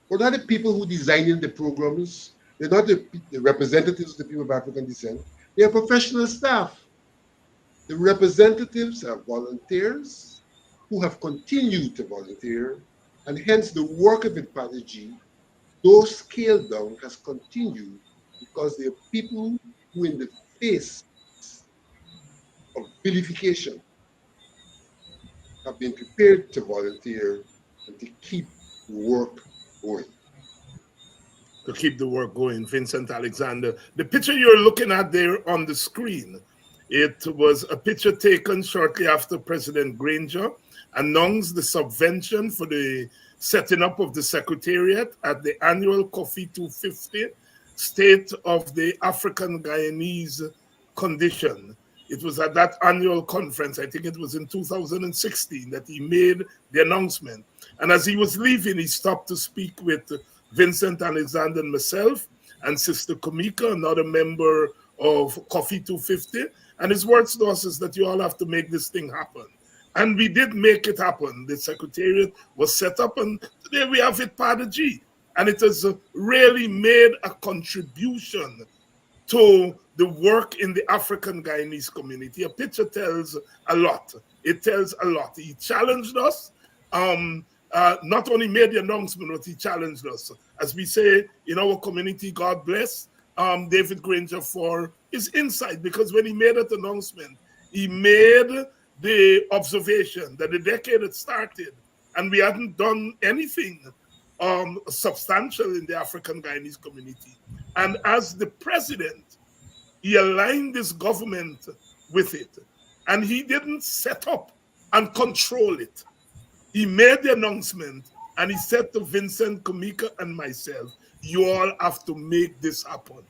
were not the people who designing the programs. They're not the representatives of the people of African descent. They are professional staff. The representatives are volunteers who have continued to volunteer, and hence the work of Pathology, though scaled down, has continued because there are people who, in the face of vilification, have been prepared to volunteer and to keep the work going. To keep the work going, Vincent Alexander. The picture you're looking at there on the screen, it was a picture taken shortly after President Granger announced the subvention for the setting up of the Secretariat at the annual Coffee 250 State of the African Guyanese Condition. It was at that annual conference, I think it was in 2016, that he made the announcement. And as he was leaving, he stopped to speak with Vincent Alexander and myself, and Sister Kamika, another member of Coffee 250. And his words to us is that you all have to make this thing happen. And we did make it happen. The Secretariat was set up, and today we have it part of G. And it has really made a contribution to the work in the African Guyanese community. A picture tells a lot. It tells a lot. He challenged us. Not only made the announcement, but he challenged us. As we say in our community, God bless David Granger for his insight, because when he made that announcement, he made the observation that the decade had started and we hadn't done anything substantial in the African Guyanese community. And as the president, he aligned his government with it. And he didn't set up and control it. He made the announcement and he said to Vincent, Kamika, and myself, you all have to make this happen.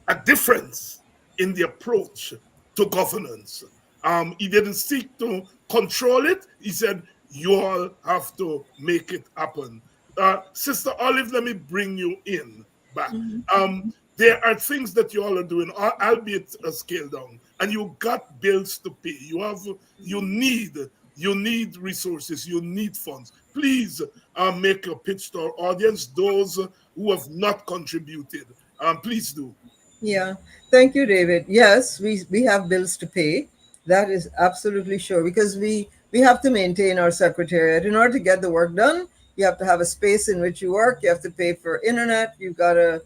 A difference in the approach to governance. He didn't seek to control it. He said, you all have to make it happen. Sister Olive, let me bring you in back. There are things that you all are doing, albeit a scale down, and you got bills to pay. You need resources, you need funds. Please make your pitch to our audience, those who have not contributed. Please do. Yeah, thank you, David. Yes, we have bills to pay. That is absolutely sure, because we have to maintain our secretariat. In order to get the work done, you have to have a space in which you work. You have to pay for internet. You've got to,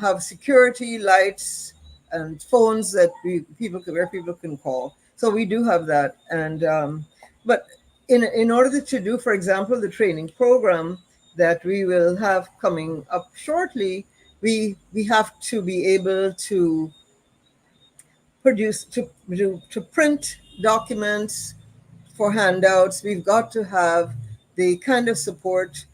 have security, lights, and phones that where people can call. So we do have that. And but in order to do, for example, the training program that we will have coming up shortly, we have to be able to produce, to print documents for handouts. We've got to have the kind of support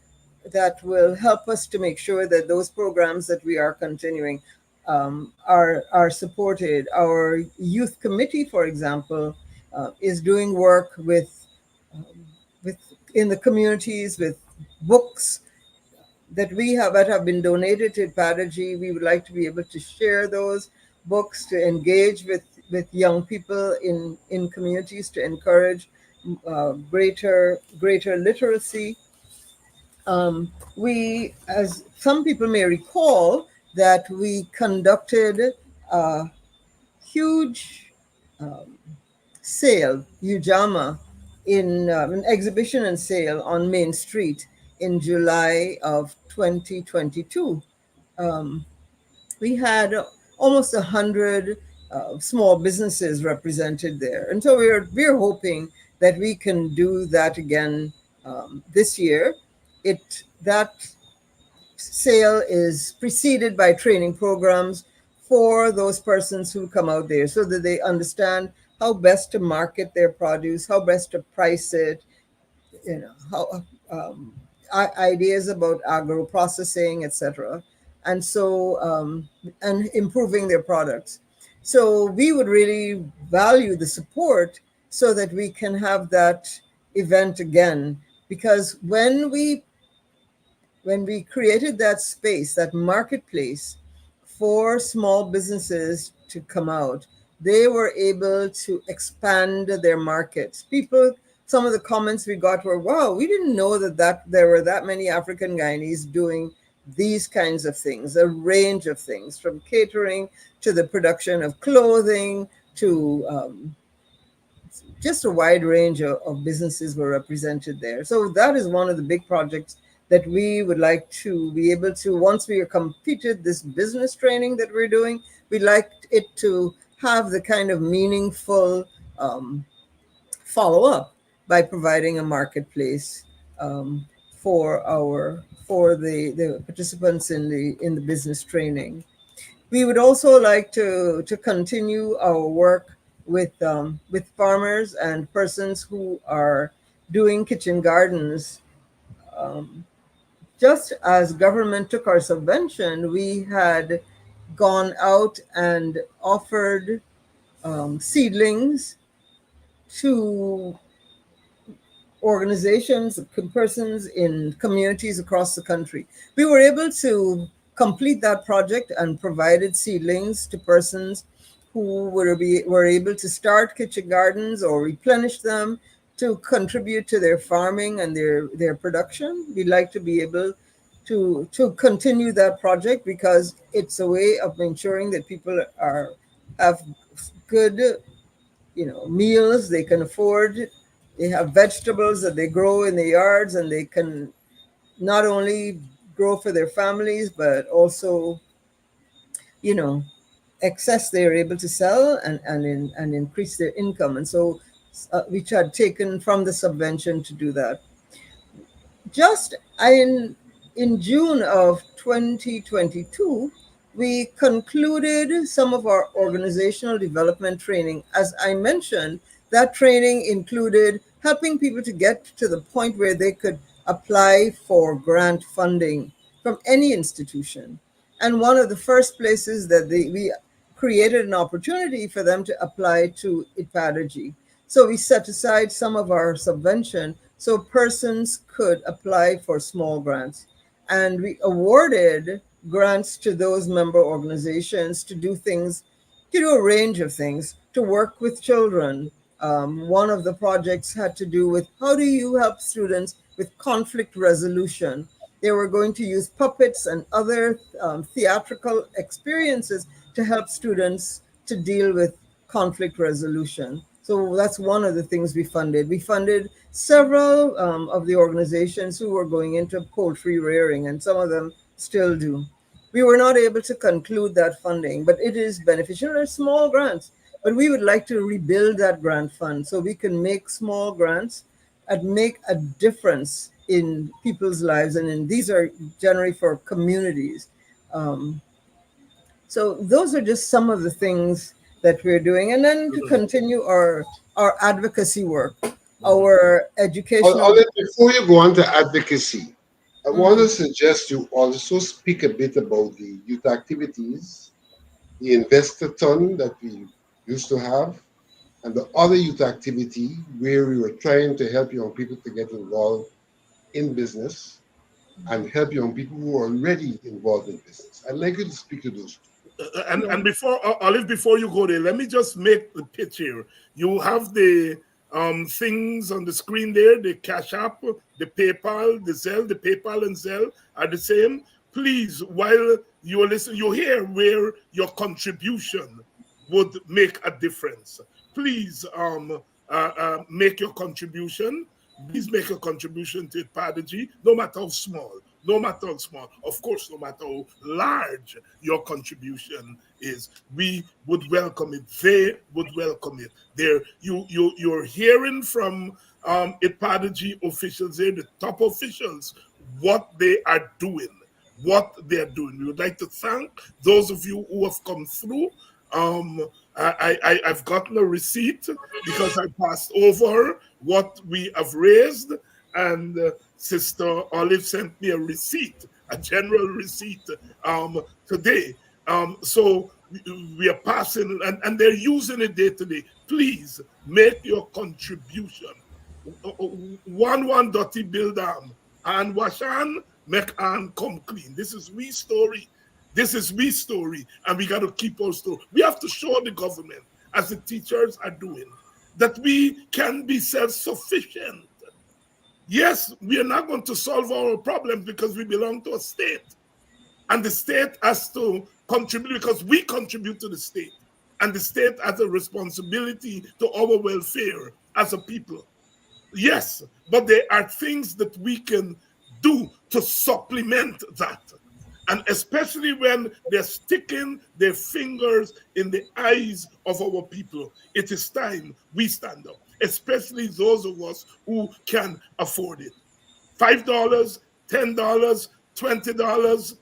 that will help us to make sure that those programs that we are continuing are supported. Our youth committee, for example, is doing work with in the communities with books that have been donated to Padaji. We would like to be able to share those books, to engage with young people in communities, to encourage greater literacy. We, as some people may recall, that we conducted a huge sale, Ujama, in an exhibition and sale on Main Street in July of 2022. We had almost 100 small businesses represented there, and so we're hoping that we can do that again this year. That sale is preceded by training programs for those persons who come out there, so that they understand how best to market their produce, how best to price it, how ideas about agro processing, etc., and so and improving their products. So we would really value the support so that we can have that event again, because when we created that space, that marketplace for small businesses to come out, they were able to expand their markets. Some of the comments we got were, wow, we didn't know that there were that many African Guyanese doing these kinds of things, a range of things, from catering to the production of clothing to just a wide range of businesses were represented there. So that is one of the big projects that we would like to be able to, once we have completed this business training that we're doing, we'd like it to have the kind of meaningful follow up by providing a marketplace for the participants in the business training. We would also like to continue our work with farmers and persons who are doing kitchen gardens. Just as government took our subvention, we had gone out and offered seedlings to organizations, persons in communities across the country. We were able to complete that project and provided seedlings to persons who were able to start kitchen gardens or replenish them to contribute to their farming and their production. We'd like to be able to continue that project because it's a way of ensuring that people have good meals they can afford. They have vegetables that they grow in their yards, and they can not only grow for their families, but also, excess they're able to sell and increase their income. And so we had taken from the subvention to do that. Just in June of 2022, we concluded some of our organizational development training. As I mentioned, that training included helping people to get to the point where they could apply for grant funding from any institution. And one of the first places that we created an opportunity for them to apply to IPADG. So we set aside some of our subvention so persons could apply for small grants. And we awarded grants to those member organizations to do things, to do a range of things, to work with children. One of the projects had to do with how do you help students with conflict resolution. They were going to use puppets and other theatrical experiences to help students to deal with conflict resolution. So that's one of the things we funded. We funded several of the organizations who were going into poultry rearing, and some of them still do. We were not able to conclude that funding, but it is beneficial. They're small grants, but we would like to rebuild that grant fund so we can make small grants and make a difference in people's lives. And these are generally for communities. So those are just some of the things that we're doing. And then to continue our advocacy work, our educational. Before you go on to advocacy, I want to suggest you also speak a bit about the youth activities, the investor ton that we used to have, and the other youth activity where we were trying to help young people to get involved in business and help young people who are already involved in business. I'd like you to speak to those two. And before Olive, before you go there, let me just make the pitch here. You have the things on the screen there, the Cash App, the PayPal, the Zelle, the PayPal and Zelle are the same. Please, while you're listening, you hear where your contribution would make a difference. Please make your contribution. Please make a contribution to Padagy, no matter how small. No matter how small, of course, no matter how large your contribution is, we would welcome it. They would welcome it. You're hearing from IPADG officials there, the top officials, what they are doing. We would like to thank those of you who have come through. I've gotten a receipt because I passed over what we have raised, and Sister Olive sent me a receipt, a general receipt today. So we are passing, and they're using it day to day. Please make your contribution. One dirty build and wash and make and come clean. This is we story. This is we story, and we got to keep our story. We have to show the government, as the teachers are doing, that we can be self-sufficient. Yes, we are not going to solve our problems because we belong to a state. And the state has to contribute because we contribute to the state. and the state has a responsibility to our welfare as a people. Yes, but there are things that we can do to supplement that. And especially when they're sticking their fingers in the eyes of our people, it is time we stand up, especially those of us who can afford it. $5, $10, $20,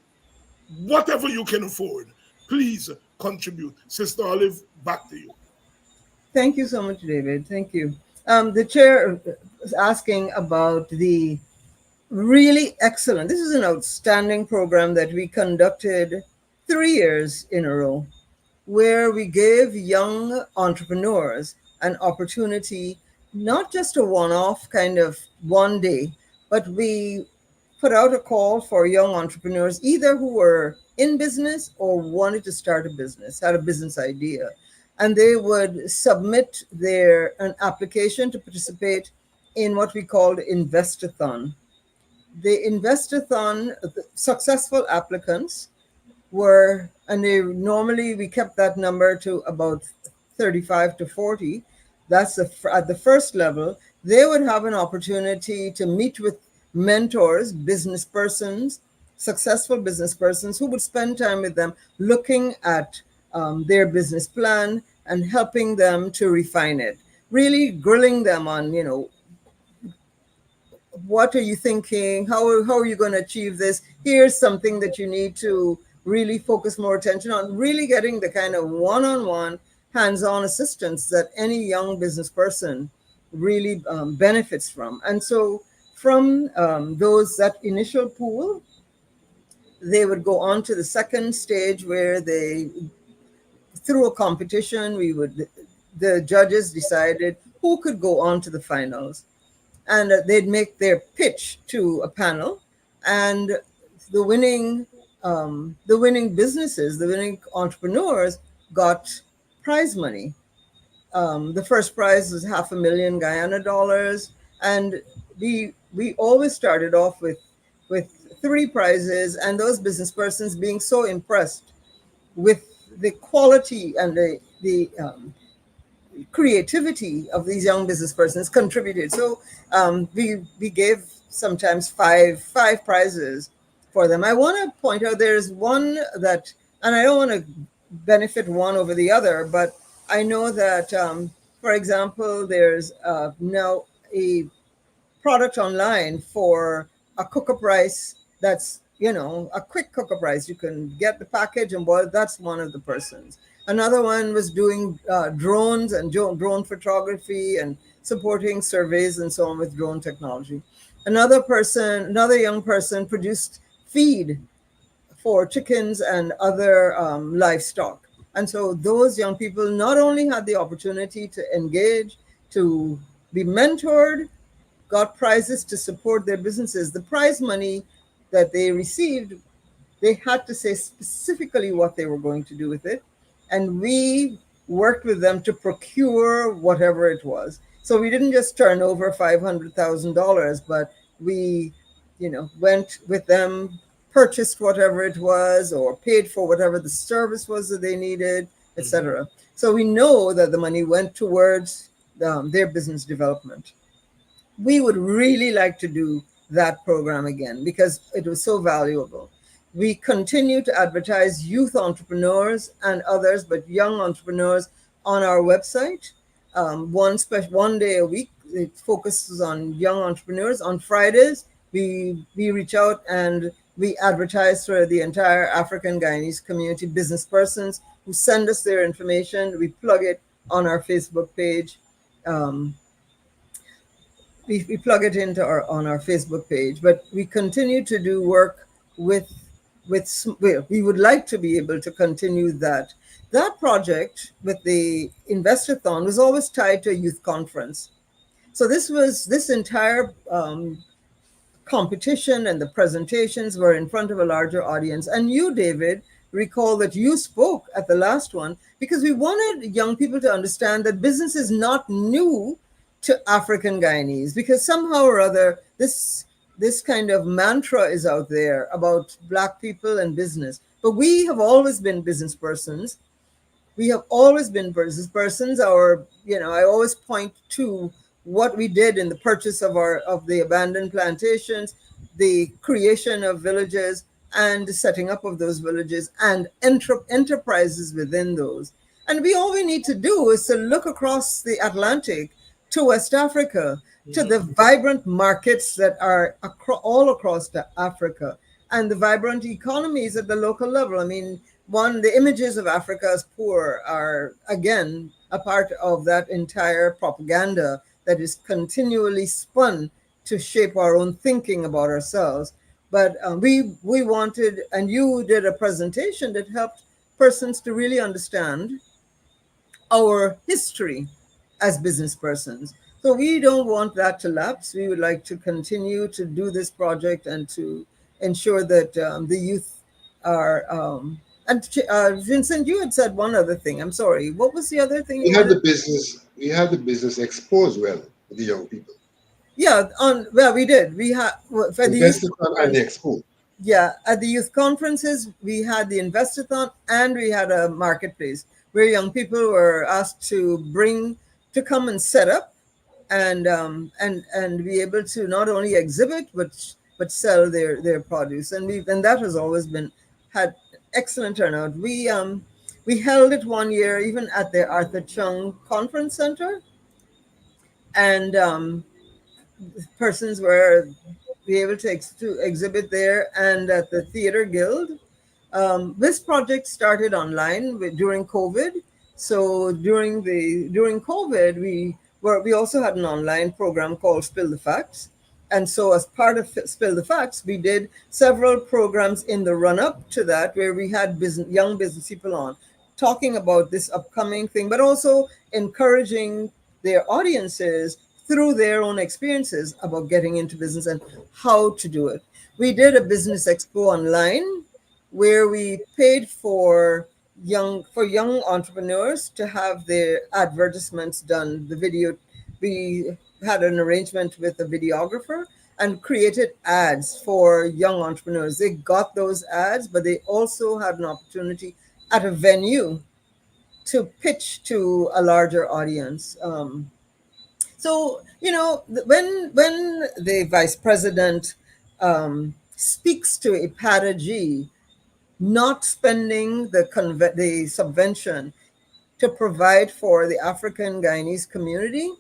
whatever you can afford, please contribute. Sister Olive, back to you. Thank you so much, David. Thank you. The chair was asking about the really excellent, this is an outstanding program that we conducted 3 years in a row, where we gave young entrepreneurs an opportunity, not just a one off kind of one day, but we put out a call for young entrepreneurs, either who were in business or wanted to start a business, had a business idea. And they would submit an application to participate in what we called Investathon. The Investathon, the successful applicants were, and they normally we kept that number to about 35 to 40. That's at the first level. They would have an opportunity to meet with mentors, business persons, successful business persons who would spend time with them looking at their business plan and helping them to refine it, really grilling them on, what are you thinking? How are you going to achieve this? Here's something that you need to really focus more attention on, really getting the kind of one-on-one, hands-on assistance that any young business person really benefits from. And so from that initial pool, they would go on to the second stage where through a competition, the judges decided who could go on to the finals, and they'd make their pitch to a panel, and the winning businesses, the winning entrepreneurs got prize money. The first prize was $500,000 Guyana dollars, and we always started off with three prizes, and those business persons being so impressed with the quality and the creativity of these young business persons contributed. So we gave sometimes five prizes for them. I want to point out there's one that, and I don't want to benefit one over the other, but I know that, for example, there's now a product online for a cook-up rice that's, a quick cook-up rice. You can get the package and boil. That's one of the persons. Another one was doing drones and drone photography and supporting surveys and so on with drone technology. Another young person produced feed for chickens and other livestock. And so those young people not only had the opportunity to engage, to be mentored, got prizes to support their businesses. The prize money that they received, they had to say specifically what they were going to do with it. And we worked with them to procure whatever it was. So we didn't just turn over $500,000, but we, went with them, purchased whatever it was, or paid for whatever the service was that they needed, etc. So we know that the money went towards their business development. We would really like to do that program again because it was so valuable. We continue to advertise youth entrepreneurs and others, but young entrepreneurs on our website. One day a week, it focuses on young entrepreneurs. On Fridays, we reach out and we advertise for the entire African Guyanese community, business persons who send us their information. We plug it on our Facebook page. We plug it into on our Facebook page, but we continue to do work with we would like to be able to continue that. That project with the Investathon was always tied to a youth conference. So this entire competition and the presentations were in front of a larger audience. And you, David, recall that you spoke at the last one because we wanted young people to understand that business is not new to African Guyanese, because somehow or other this kind of mantra is out there about Black people and business. But we have always been business persons. We have always been business persons. Our, I always point to what we did in the purchase of the abandoned plantations, the creation of villages, and the setting up of those villages and enterprises within those. And all we need to do is to look across the Atlantic to West Africa, to the vibrant markets that are all across Africa, and the vibrant economies at the local level. I mean, the images of Africa as poor are, again, a part of that entire propaganda that is continually spun to shape our own thinking about ourselves. But we wanted, and you did a presentation that helped persons to really understand our history as business persons. So we don't want that to lapse. We would like to continue to do this project and to ensure that the youth are. Vincent, you had said one other thing. I'm sorry. What was the other thing you wanted? We had the business exposed well to the young people. Yeah, we did. We had for the youth Investor and the expo. Yeah, at the youth conferences, we had the Investathon and we had a marketplace where young people were asked to come and set up and be able to not only exhibit but sell their produce. And that has always been had excellent turnout. We held it one year even at the Arthur Chung Conference Center, and persons were be able to exhibit there and at the Theater Guild. This project started online during COVID. So during COVID, we also had an online program called Spill the Facts. And so as part of Spill the Facts, we did several programs in the run up to that where we had young business people on talking about this upcoming thing, but also encouraging their audiences through their own experiences about getting into business and how to do it. We did a business expo online where we paid for young entrepreneurs to have their advertisements done. The video, we had an arrangement with a videographer and created ads for young entrepreneurs. They got those ads, but they also had an opportunity at a venue to pitch to a larger audience. So, when the vice president speaks to a G not spending the subvention to provide for the African Guyanese community,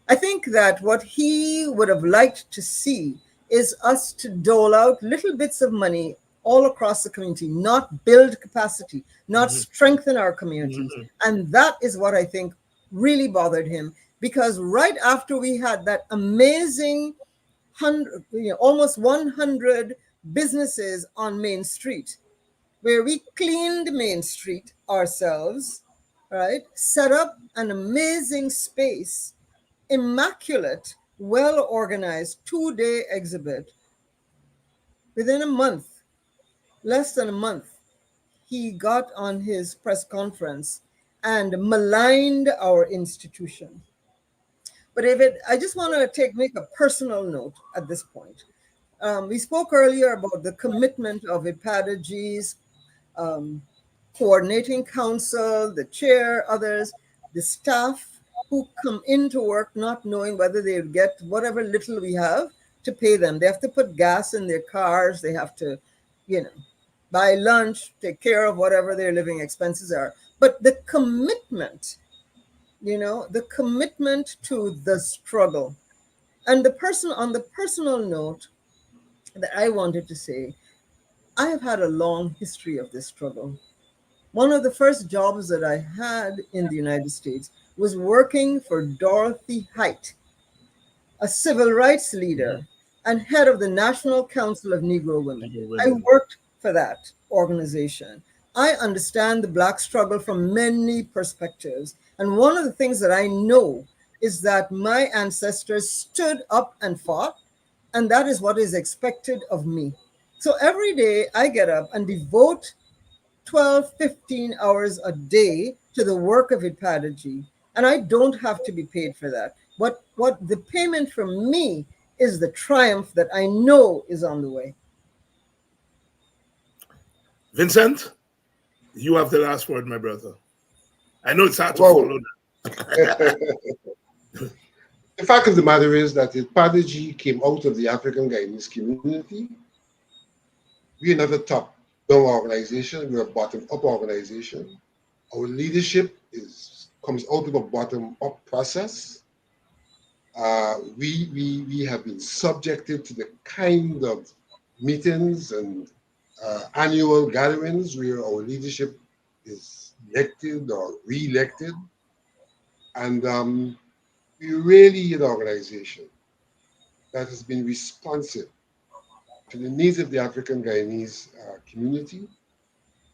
I think that what he would have liked to see is us to dole out little bits of money all across the community, not build capacity, not strengthen our communities. And that is what I think really bothered him, because right after we had that amazing almost 100 businesses on Main Street, where we cleaned Main Street ourselves, right? Set up an amazing space, immaculate, well organized 2-day exhibit. Within a month, less than a month, he got on his press conference and maligned our institution. But David, I just want to make a personal note at this point. We spoke earlier about the commitment of IPADG's coordinating council, the chair, others, the staff who come into work not knowing whether they'll get whatever little we have to pay them. They have to put gas in their cars. They have to, buy lunch, take care of whatever their living expenses are. But the commitment, the commitment to the struggle. And on the personal note that I wanted to say, I have had a long history of this struggle. One of the first jobs that I had in the United States was working for Dorothy Height, a civil rights leader and head of the National Council of Negro Women. I worked for that organization. I understand the Black struggle from many perspectives. And one of the things that I know is that my ancestors stood up and fought, and that is what is expected of me. So every day I get up and devote 12, 15 hours a day to the work of IPADG, and I don't have to be paid for that. What the payment from me is the triumph that I know is on the way. Vincent, you have the last word, my brother. I know it's hard to Wow. follow The fact of the matter is that the Prodigy came out of the African Guyanese community. We are not a top-down organization. We're a bottom-up organization. Our leadership comes out of a bottom-up process. We have been subjected to the kind of meetings and annual gatherings where our leadership is elected or re-elected. And we're really an organization that has been responsive to the needs of the African Guyanese community,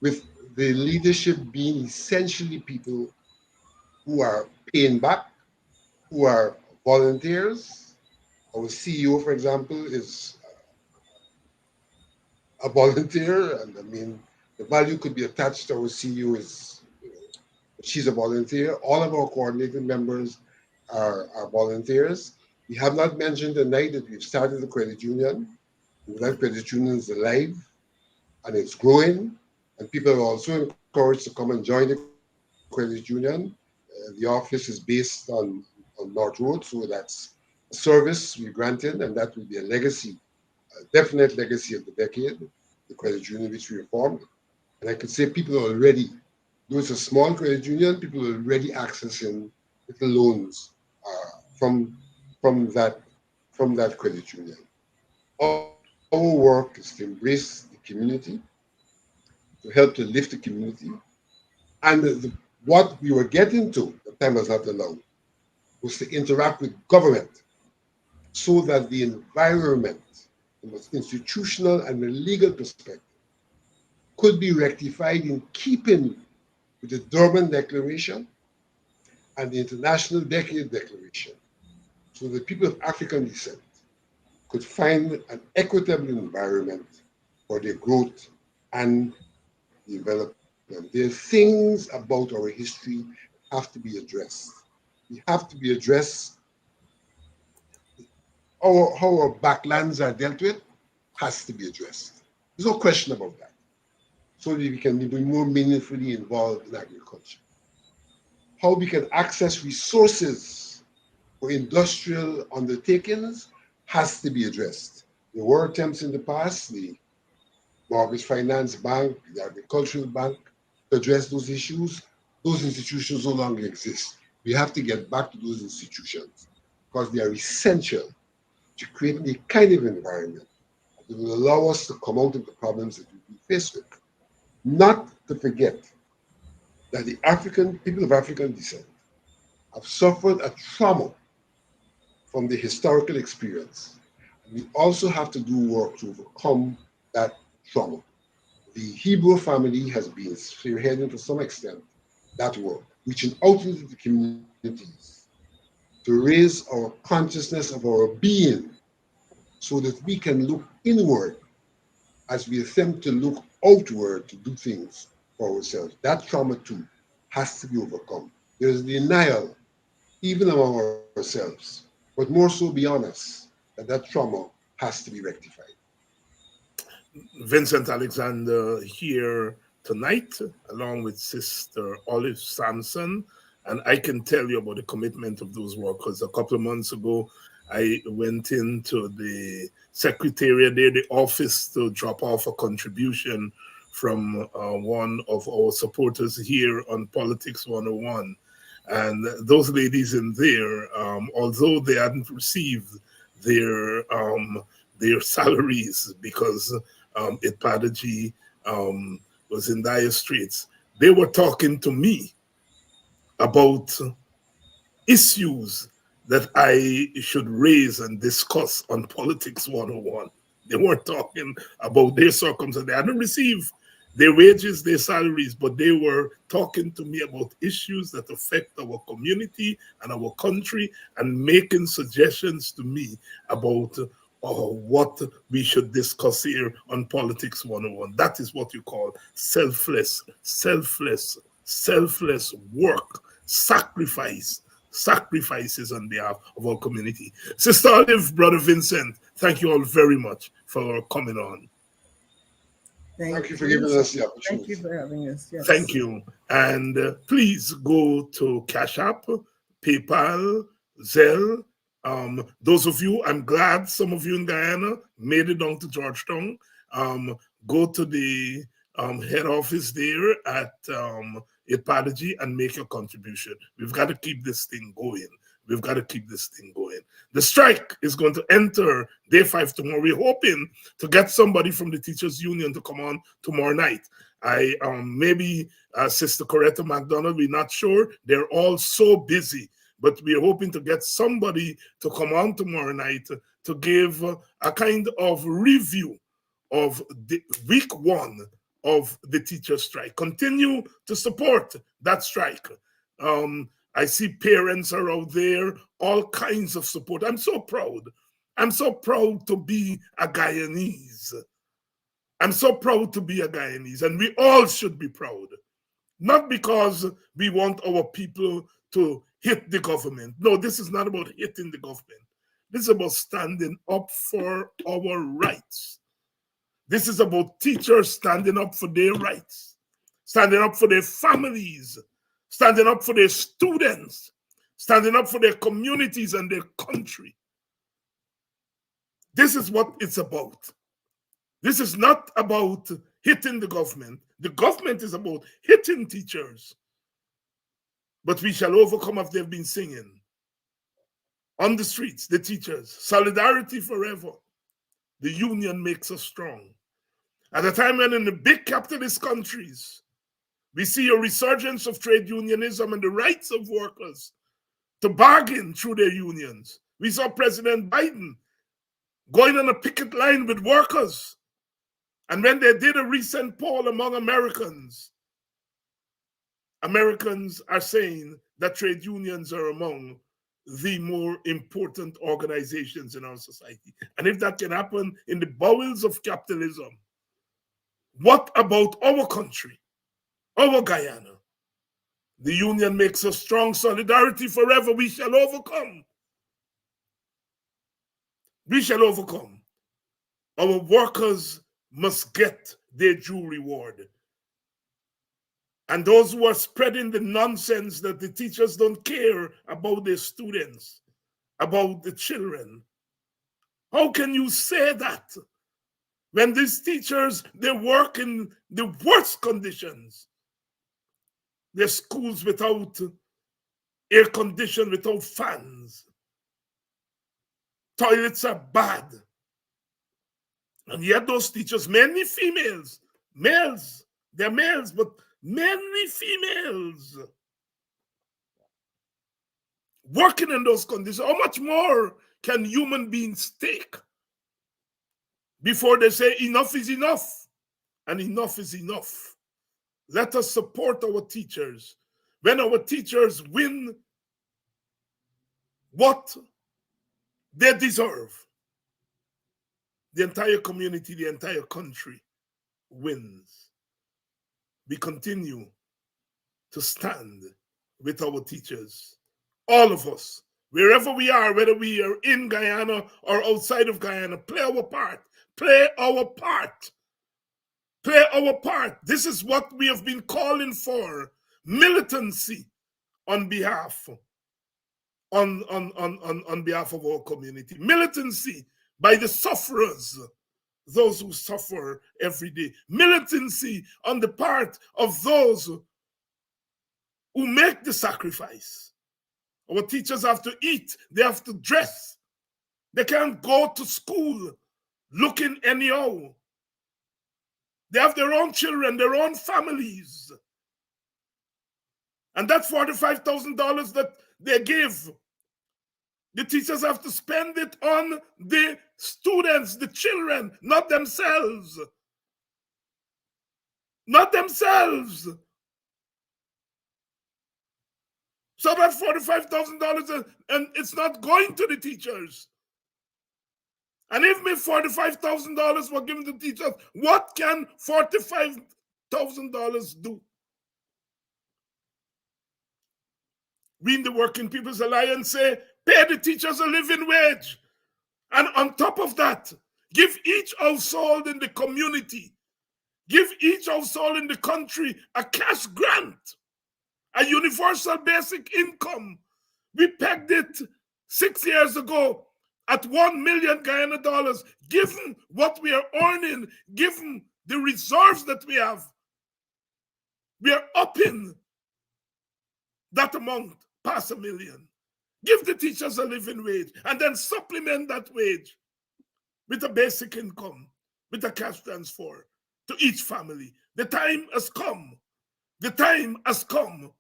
with the leadership being essentially people who are paying back, who are volunteers. Our CEO, for example, is a volunteer, and I mean, the value could be attached to our CEO is, she's a volunteer. All of our coordinating members are volunteers. We have not mentioned tonight that we've started a credit union. That credit union is alive and it's growing, and people are also encouraged to come and join the credit union. The office is based on North Road, so that's a service we're granting, and that will be a legacy, a definite legacy of the decade, the credit union which we reformed. And I could say people are already, though it's a small credit union, people are already accessing little loans from from that from that credit union. Our work is to embrace the community, to help to lift the community, and what we were getting to, the time was not allowed, was to interact with government so that the environment, from an institutional and a legal perspective, could be rectified in keeping with the Durban Declaration and the International Decade Declaration, so the people of African descent could find an equitable environment for their growth and development. There are things about our history that have to be addressed. We have to be addressed. How our backlands are dealt with has to be addressed. There's no question about that. So that we can be more meaningfully involved in agriculture. How we can access resources for industrial undertakings has to be addressed. There were attempts in the past, the Mortgage Finance Bank, the Agricultural Bank, to address those issues. Those institutions no longer exist. We have to get back to those institutions because they are essential to creating a kind of environment that will allow us to come out of the problems that we've been faced with. Not to forget that the African people of African descent have suffered a trauma from the historical experience. And we also have to do work to overcome that trauma. The Hebrew family has been spearheading to some extent that work, reaching out into the communities to raise our consciousness of our being so that we can look inward as we attempt to look outward to do things for ourselves. That trauma too has to be overcome. There's denial, even among ourselves, but more so beyond us, that trauma has to be rectified. Vincent Alexander here tonight, along with Sister Olive Sampson. And I can tell you about the commitment of those workers. A couple of months ago, I went into the secretariat there, the office, to drop off a contribution from one of our supporters here on Politics 101. And those ladies in there, although they hadn't received their salaries because Ipadaji was in dire straits, they were talking to me about issues that I should raise and discuss on Politics 101. They weren't talking about their circumstances. They hadn't received their wages, their salaries, but they were talking to me about issues that affect our community and our country and making suggestions to me about what we should discuss here on Politics 101. That is what you call selfless work, sacrifices on behalf of our community. Sister Olive, Brother Vincent, thank you all very much for coming on. Thank Thank you for you. giving us the Thank you opportunity. for having us. Yes. Thank you. And please go to Cash App, PayPal, Zelle. Those of you, I'm glad some of you in Guyana made it down to Georgetown. Go to the head office there at Ipadaji and make your contribution. We've got to keep this thing going. We've got to keep this thing going. The strike is going to enter day 5 tomorrow. We're hoping to get somebody from the teachers union to come on tomorrow night. I maybe Sister Coretta McDonald, we're not sure. They're all so busy, but we're hoping to get somebody to come on tomorrow night to give a kind of review of the week 1 of the teacher strike. Continue to support that strike. I see parents are out there, all kinds of support. I'm so proud. I'm so proud to be a Guyanese. I'm so proud to be a Guyanese, and we all should be proud. Not because we want our people to hit the government. No, this is not about hitting the government. This is about standing up for our rights. This is about teachers standing up for their rights, standing up for their families, standing up for their students, standing up for their communities and their country. This is what it's about. This is not about hitting the government. The government is about hitting teachers. But we shall overcome, as they've been singing on the streets, the teachers. Solidarity forever. The union makes us strong. At a time when in the big capitalist countries, we see a resurgence of trade unionism and the rights of workers to bargain through their unions. We saw President Biden going on a picket line with workers. And when they did a recent poll among Americans, Americans are saying that trade unions are among the more important organizations in our society. And if that can happen in the bowels of capitalism, what about our country, our Guyana? The union makes us strong. Solidarity forever. We shall overcome. We shall overcome. Our workers must get their due reward. And those who are spreading the nonsense that the teachers don't care about their students, about the children, how can you say that when these teachers, they work in the worst conditions? Their schools without air conditioning, without fans. Toilets are bad. And yet those teachers, many females, males, they're males, but many females working in those conditions. How much more can human beings take before they say enough is enough? And enough is enough. Let us support our teachers. When our teachers win what they deserve, the entire community, the entire country wins. We continue to stand with our teachers, all of us, wherever we are, whether we are in Guyana or outside of Guyana. Play our part. Play our part. Play our part. This is what we have been calling for. Militancy on behalf on behalf of our community. Militancy by the sufferers, those who suffer every day. Militancy on the part of those who make the sacrifice. Our teachers have to eat, they have to dress. They can't go to school looking anyhow. They have their own children, their own families. And that $45,000 that they give, the teachers have to spend it on the students, the children, not themselves. Not themselves. So that $45,000, and it's not going to the teachers. And if me $45,000 were given to teachers, what can $45,000 do? We in the Working People's Alliance say, pay the teachers a living wage. And on top of that, give each household in the community, Give each household in the country a cash grant, a universal basic income. We pegged it 6 years ago at $1 million Guyana dollars. Given what we are earning, given the reserves that we have, we are upping that amount past $1 million. Give the teachers a living wage and then supplement that wage with a basic income, with a cash transfer to each family. The time has come. The time has come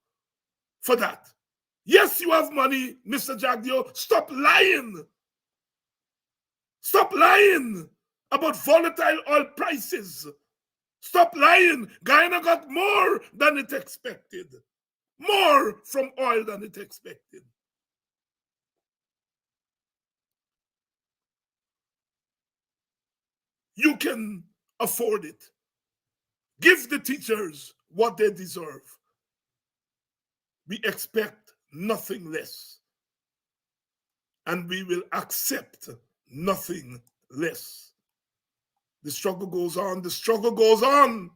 for that. Yes, you have money, Mr. Jagdio. Stop lying. Stop lying about volatile oil prices. Stop lying. Guyana got more than it expected. More from oil than it expected. You can afford it. Give the teachers what they deserve. We expect nothing less. And we will accept nothing less. The struggle goes on. The struggle goes on.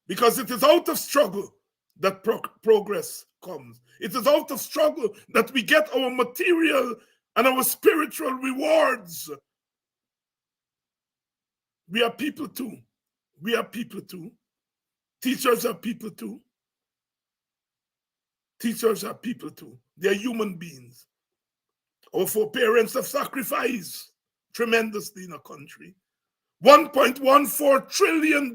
Because it is out of struggle that progress comes. It is out of struggle that we get our material and our spiritual rewards. We are people too. We are people too. Teachers are people too. Teachers are people too. They are human beings. Our foreparents have sacrificed tremendously in our country. $1.14 trillion.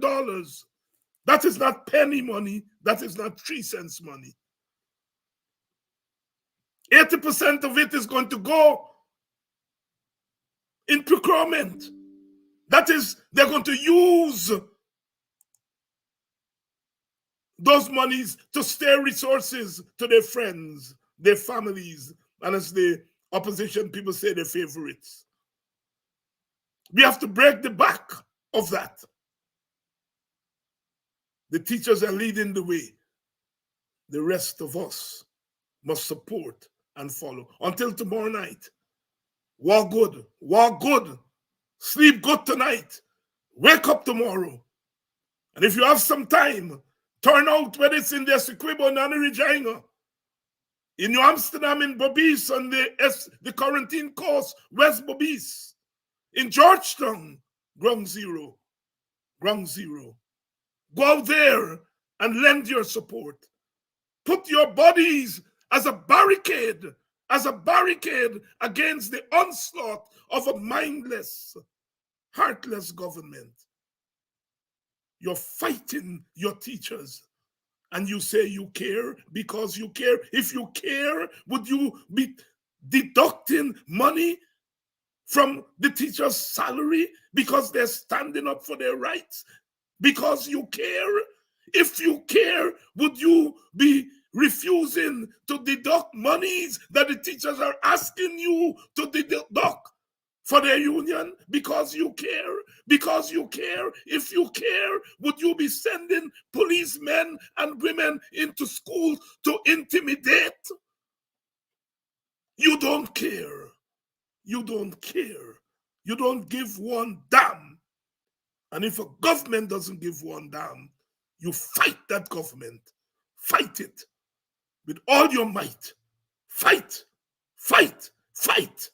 That is not penny money. That is not 3 cents money. 80% of it is going to go in procurement. That is, they're going to use those monies to steer resources to their friends, their families, and as the opposition people say, their favorites. We have to break the back of that. The teachers are leading the way. The rest of us must support and follow. Until tomorrow night, walk good, walk good, sleep good tonight, wake up tomorrow. And if you have some time, turn out, whether it's in the Essequibo and Regina, in New Amsterdam, in Bobis, on the Quarantine Coast, West Bobis, in Georgetown, ground zero. Go out there and lend your support. Put your bodies as a barricade against the onslaught of a mindless, heartless government. You're fighting your teachers, and you say you care because you care. If you care, would you be deducting money from the teacher's salary because they're standing up for their rights? Because you care? If you care, would you be refusing to deduct monies that the teachers are asking you to deduct for their union? Because you care? Because you care? If you care, would you be sending policemen and women into schools to intimidate? You don't care. You don't care. You don't give one damn. And if a government doesn't give one damn, you fight that government. Fight it with all your might. Fight, fight, fight.